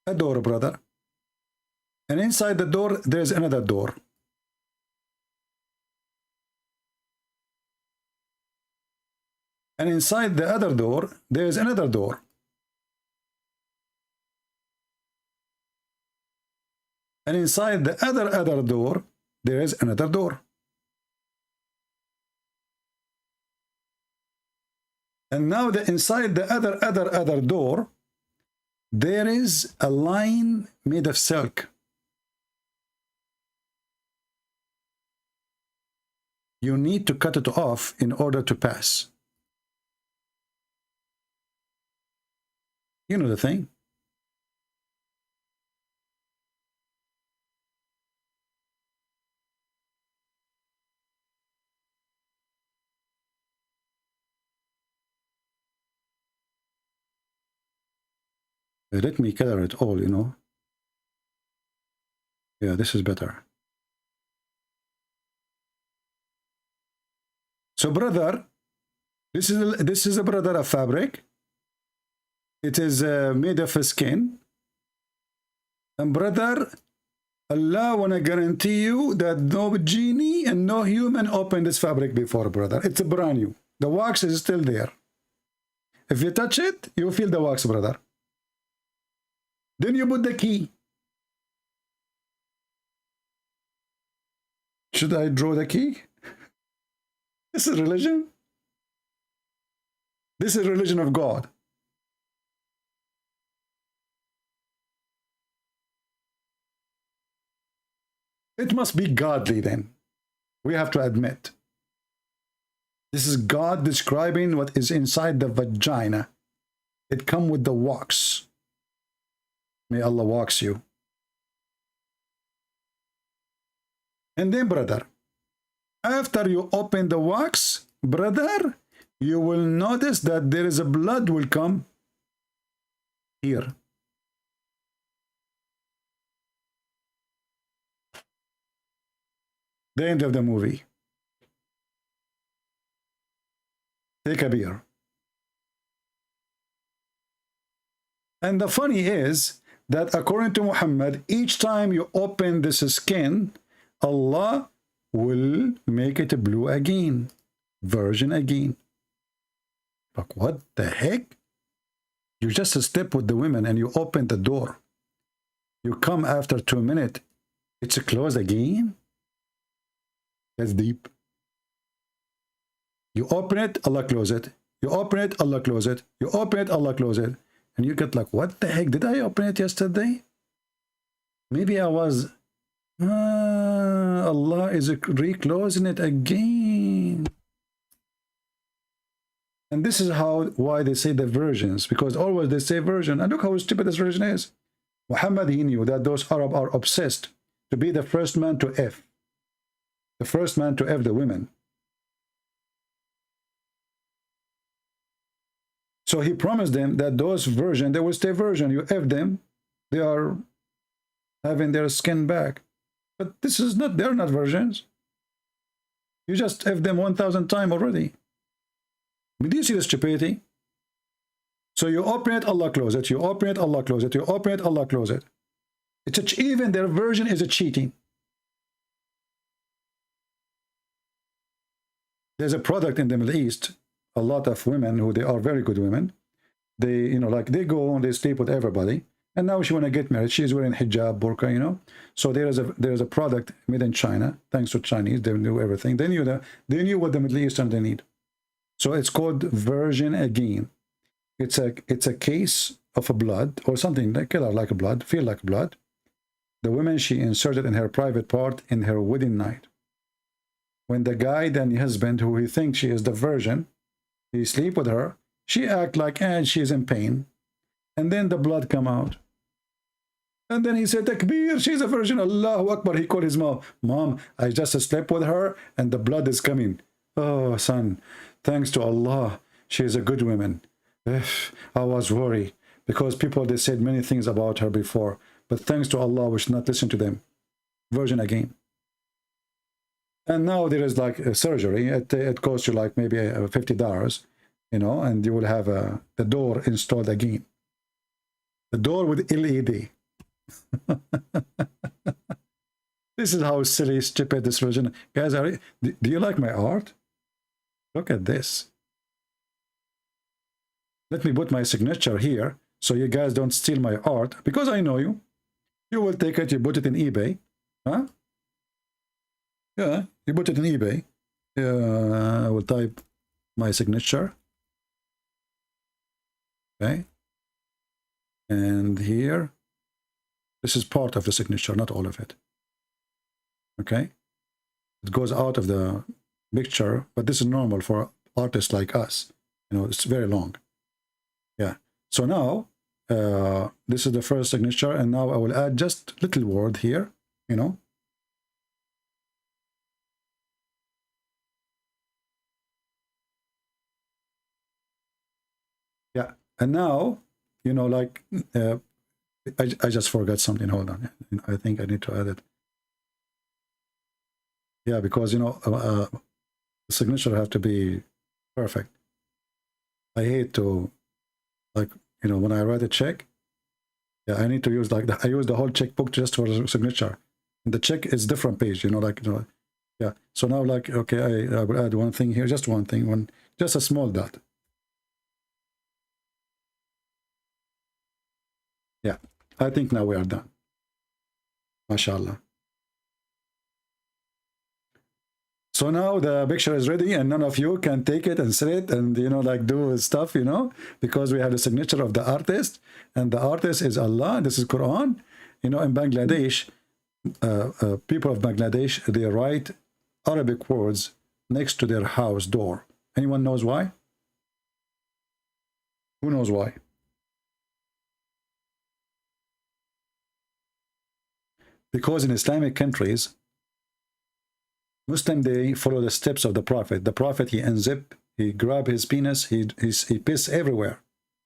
A door, brother. And inside the door, there's another door. And inside the other door, there's another door. And inside the other door, there is another door. And now inside the other door, there is a line made of silk. You need to cut it off in order to pass. You know the thing. Let me color it all, you know. Yeah, this is better. So, brother, this is a brother of fabric. It is made of a skin. And brother, Allah wanna guarantee you that no genie and no human opened this fabric before, brother. It's brand new. The wax is still there. If you touch it, you feel the wax, brother. Then you put the key. Should I draw the key? This is religion. This is religion of God. It must be godly then. We have to admit. This is God describing what is inside the vagina. It comes with the wax. May Allah wax you. And then, brother, after you open the wax, brother, you will notice that there is a blood will come here. The end of the movie. Take a beer. And the funny is that according to Muhammad, each time you open this skin, Allah will make it blue again, virgin again. Like, what the heck? You just step with the women and you open the door. You come after 2 minutes, it's closed again? That's deep. You open it, Allah close it. You open it, Allah close it. You open it, Allah close it. And you get like, what the heck? Did I open it yesterday? Maybe I was... Allah is reclosing it again. And this is why they say the virgins, because always they say virgin. And look how stupid this virgin is. Muhammad, he knew that those Arab are obsessed to be the first man to F. The first man to F the women. So he promised them that those virgin, they will stay virgin. You F them, they are having their skin back. But this is not, they're not virgins. You just F them 1,000 times already. Do you see the stupidity? So you open it, Allah close it. You open it, Allah close it. You open it, Allah close it. It's even their virgin is a cheating. There's a product in the Middle East, a lot of women who they are very good women, they, you know, like they go and they sleep with everybody. And now she want to get married. She's wearing hijab, burqa, you know. So there is a product made in China, thanks to Chinese. They knew everything. They knew what the Middle Eastern they need. So it's called virgin again. It's a case of a blood or something that color like a blood, feel like blood. The woman she inserted in her private part in her wedding night. When the guy, then the husband, who he thinks she is the virgin, he sleep with her. She act like she's in pain, and then the blood come out. And then he said, Takbir, she's a virgin, Allahu Akbar. He called his mom, Mom, I just slept with her and the blood is coming. Oh, son, thanks to Allah, she is a good woman. I was worried because people, they said many things about her before, but thanks to Allah, we should not listen to them. Virgin again. And now there is like a surgery. It costs you like maybe $50, you know, and you will have the door installed again. The door with LED. This is how silly, stupid this religion. Guys, do you like my art? Look at this. Let me put my signature here so you guys don't steal my art, because I know you. You will take it, you put it in eBay. Huh? Yeah, you put it in eBay. I will type my signature. Okay. And here, this is part of the signature, not all of it. Okay. It goes out of the picture, but this is normal for artists like us. You know, it's very long. Yeah. So now, this is the first signature, and now I will add just little word here, you know. Yeah. And now, you know, like, I just forgot something. Hold on. I think I need to add it. Yeah, because, you know, the signature have to be perfect. I hate to, like, you know, when I write a check, yeah, I need to use like I use the whole checkbook just for the signature. And the check is different page, you know, like, you know, yeah. So now, like, okay, I will add one thing here, just one thing, just a small dot. Yeah, I think now we are done. MashaAllah. So now the picture is ready, and none of you can take it and sell it and, you know, like do stuff, you know, because we have the signature of the artist, and the artist is Allah. This is Quran. You know, in Bangladesh, people of Bangladesh, they write Arabic words next to their house door. Anyone knows why? Who knows why? Because in Islamic countries, Muslim, they follow the steps of the Prophet. The Prophet, he unzip, he grab his penis, he piss everywhere,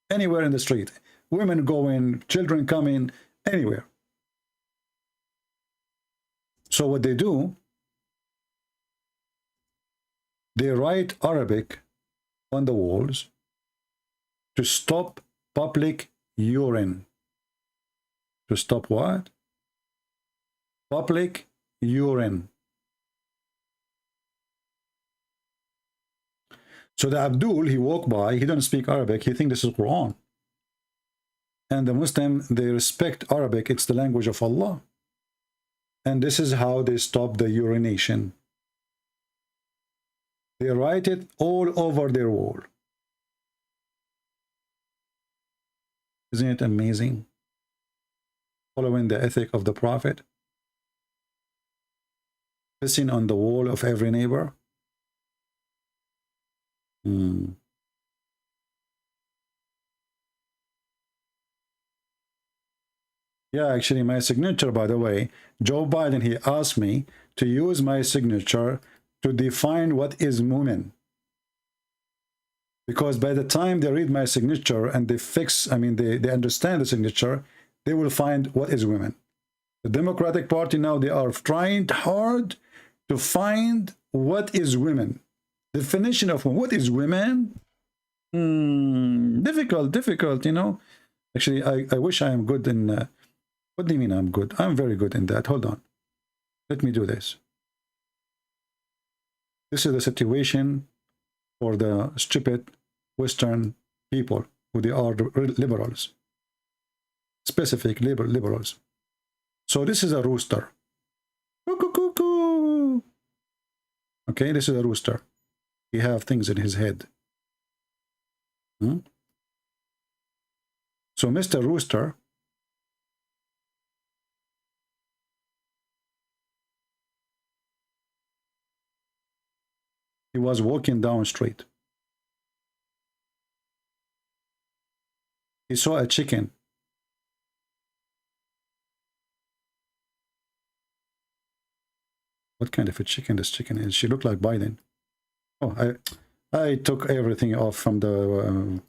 anywhere in the street. Women go in, children come in, anywhere. So what they do, they write Arabic on the walls to stop public urine. To stop what? Public urine. So the Abdul, he walked by, he don't speak Arabic, he think this is Quran. And the Muslim, they respect Arabic, it's the language of Allah. And this is how they stop the urination. They write it all over their wall. Isn't it amazing? Following the ethic of the Prophet. Pissing on the wall of every neighbor. Yeah, actually, my signature, by the way, Joe Biden, he asked me to use my signature to define what is woman. Because by the time they read my signature and they fix, I mean, they understand the signature, they will find what is women. The Democratic Party now, they are trying hard to find what is women. Definition of what is women? Difficult, you know. Actually, I wish I am good in... what do you mean I'm good? I'm very good in that. Hold on. Let me do this. This is the situation for the stupid Western people who they are liberals, specific liberals. So this is a rooster. Okay, this is a rooster. He have things in his head. So Mr. Rooster he was walking down the street. He saw a chicken. What kind of a chicken this chicken is? She looked like Biden. Oh, I took everything off from the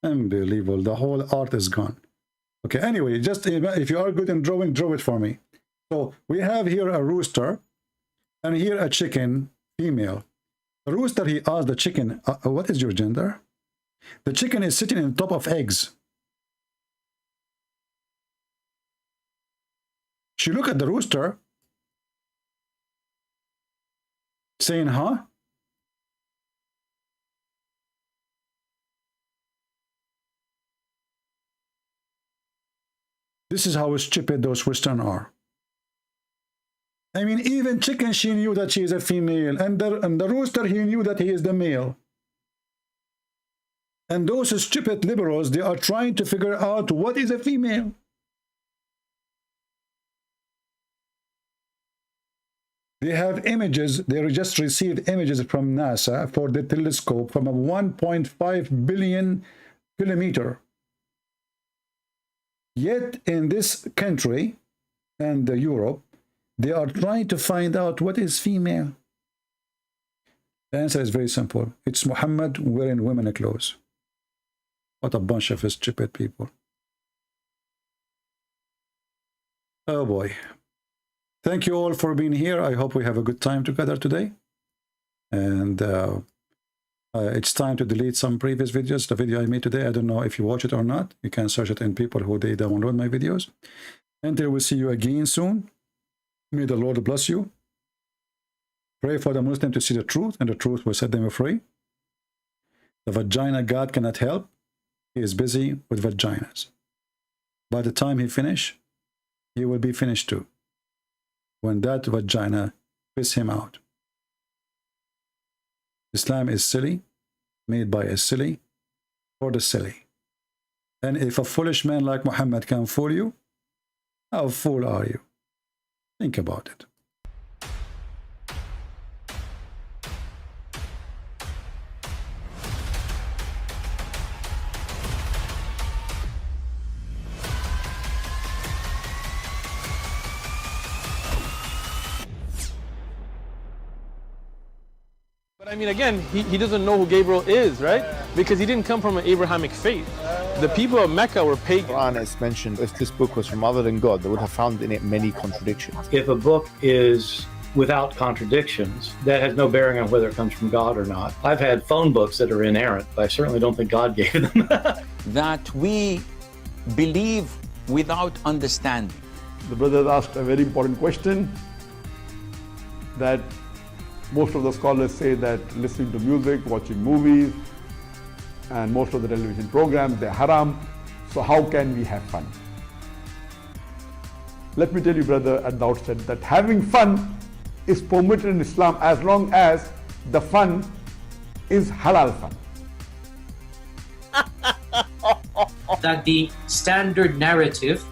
unbelievable. The whole art is gone. Okay, anyway, just if you are good in drawing, draw it for me. So we have here a rooster and here a chicken, female. The rooster, he asked the chicken, what is your gender? The chicken is sitting on top of eggs. She looked at the rooster, saying, huh? This is how stupid those Western are. I mean, even chicken, she knew that she is a female, and the rooster, he knew that he is the male. And those stupid liberals, they are trying to figure out what is a female. They have images, they just received images from NASA for the telescope from a 1.5 billion kilometer. Yet in this country and Europe, they are trying to find out what is female. The answer is very simple. It's Muhammad wearing women's clothes. What a bunch of stupid people. Oh boy. Thank you all for being here. I hope we have a good time together today. And it's time to delete some previous videos. The video I made today, I don't know if you watch it or not. You can search it in people who they download my videos. Until we see you again soon. May the Lord bless you. Pray for the Muslim to see the truth, and the truth will set them free. The vagina God cannot help. He is busy with vaginas. By the time he finish, he will be finished too. When that vagina piss him out. Islam is silly, made by a silly, for the silly. And if a foolish man like Muhammad can fool you, how fool are you? Think about it. But I mean, again, he doesn't know who Gabriel is, right? Because he didn't come from an Abrahamic faith. The people of Mecca were pagan. The Quran is mentioned, if this book was from other than God, they would have found in it many contradictions. If a book is without contradictions, that has no bearing on whether it comes from God or not. I've had phone books that are inerrant, but I certainly don't think God gave them. That we believe without understanding. The brother asked a very important question, that most of the scholars say that listening to music, watching movies, and most of the television programs, they're haram. So how can we have fun? Let me tell you, brother, at the outset, that having fun is permitted in Islam as long as the fun is halal fun. That the standard narrative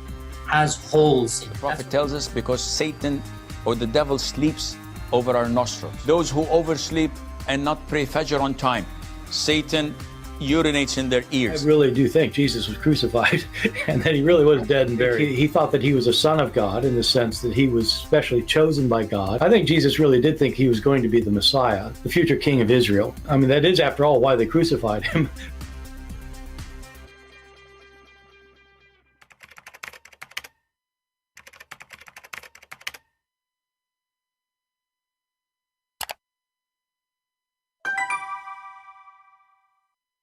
has holes in it. The Prophet tells us because Satan or the devil sleeps over our nostrils. Those who oversleep and not pray Fajr on time, Satan urinates in their ears. I really do think Jesus was crucified and that he really was dead and buried. He thought that he was a son of God in the sense that he was specially chosen by God. I think Jesus really did think he was going to be the Messiah, the future king of Israel. I mean, that is, after all, why they crucified him,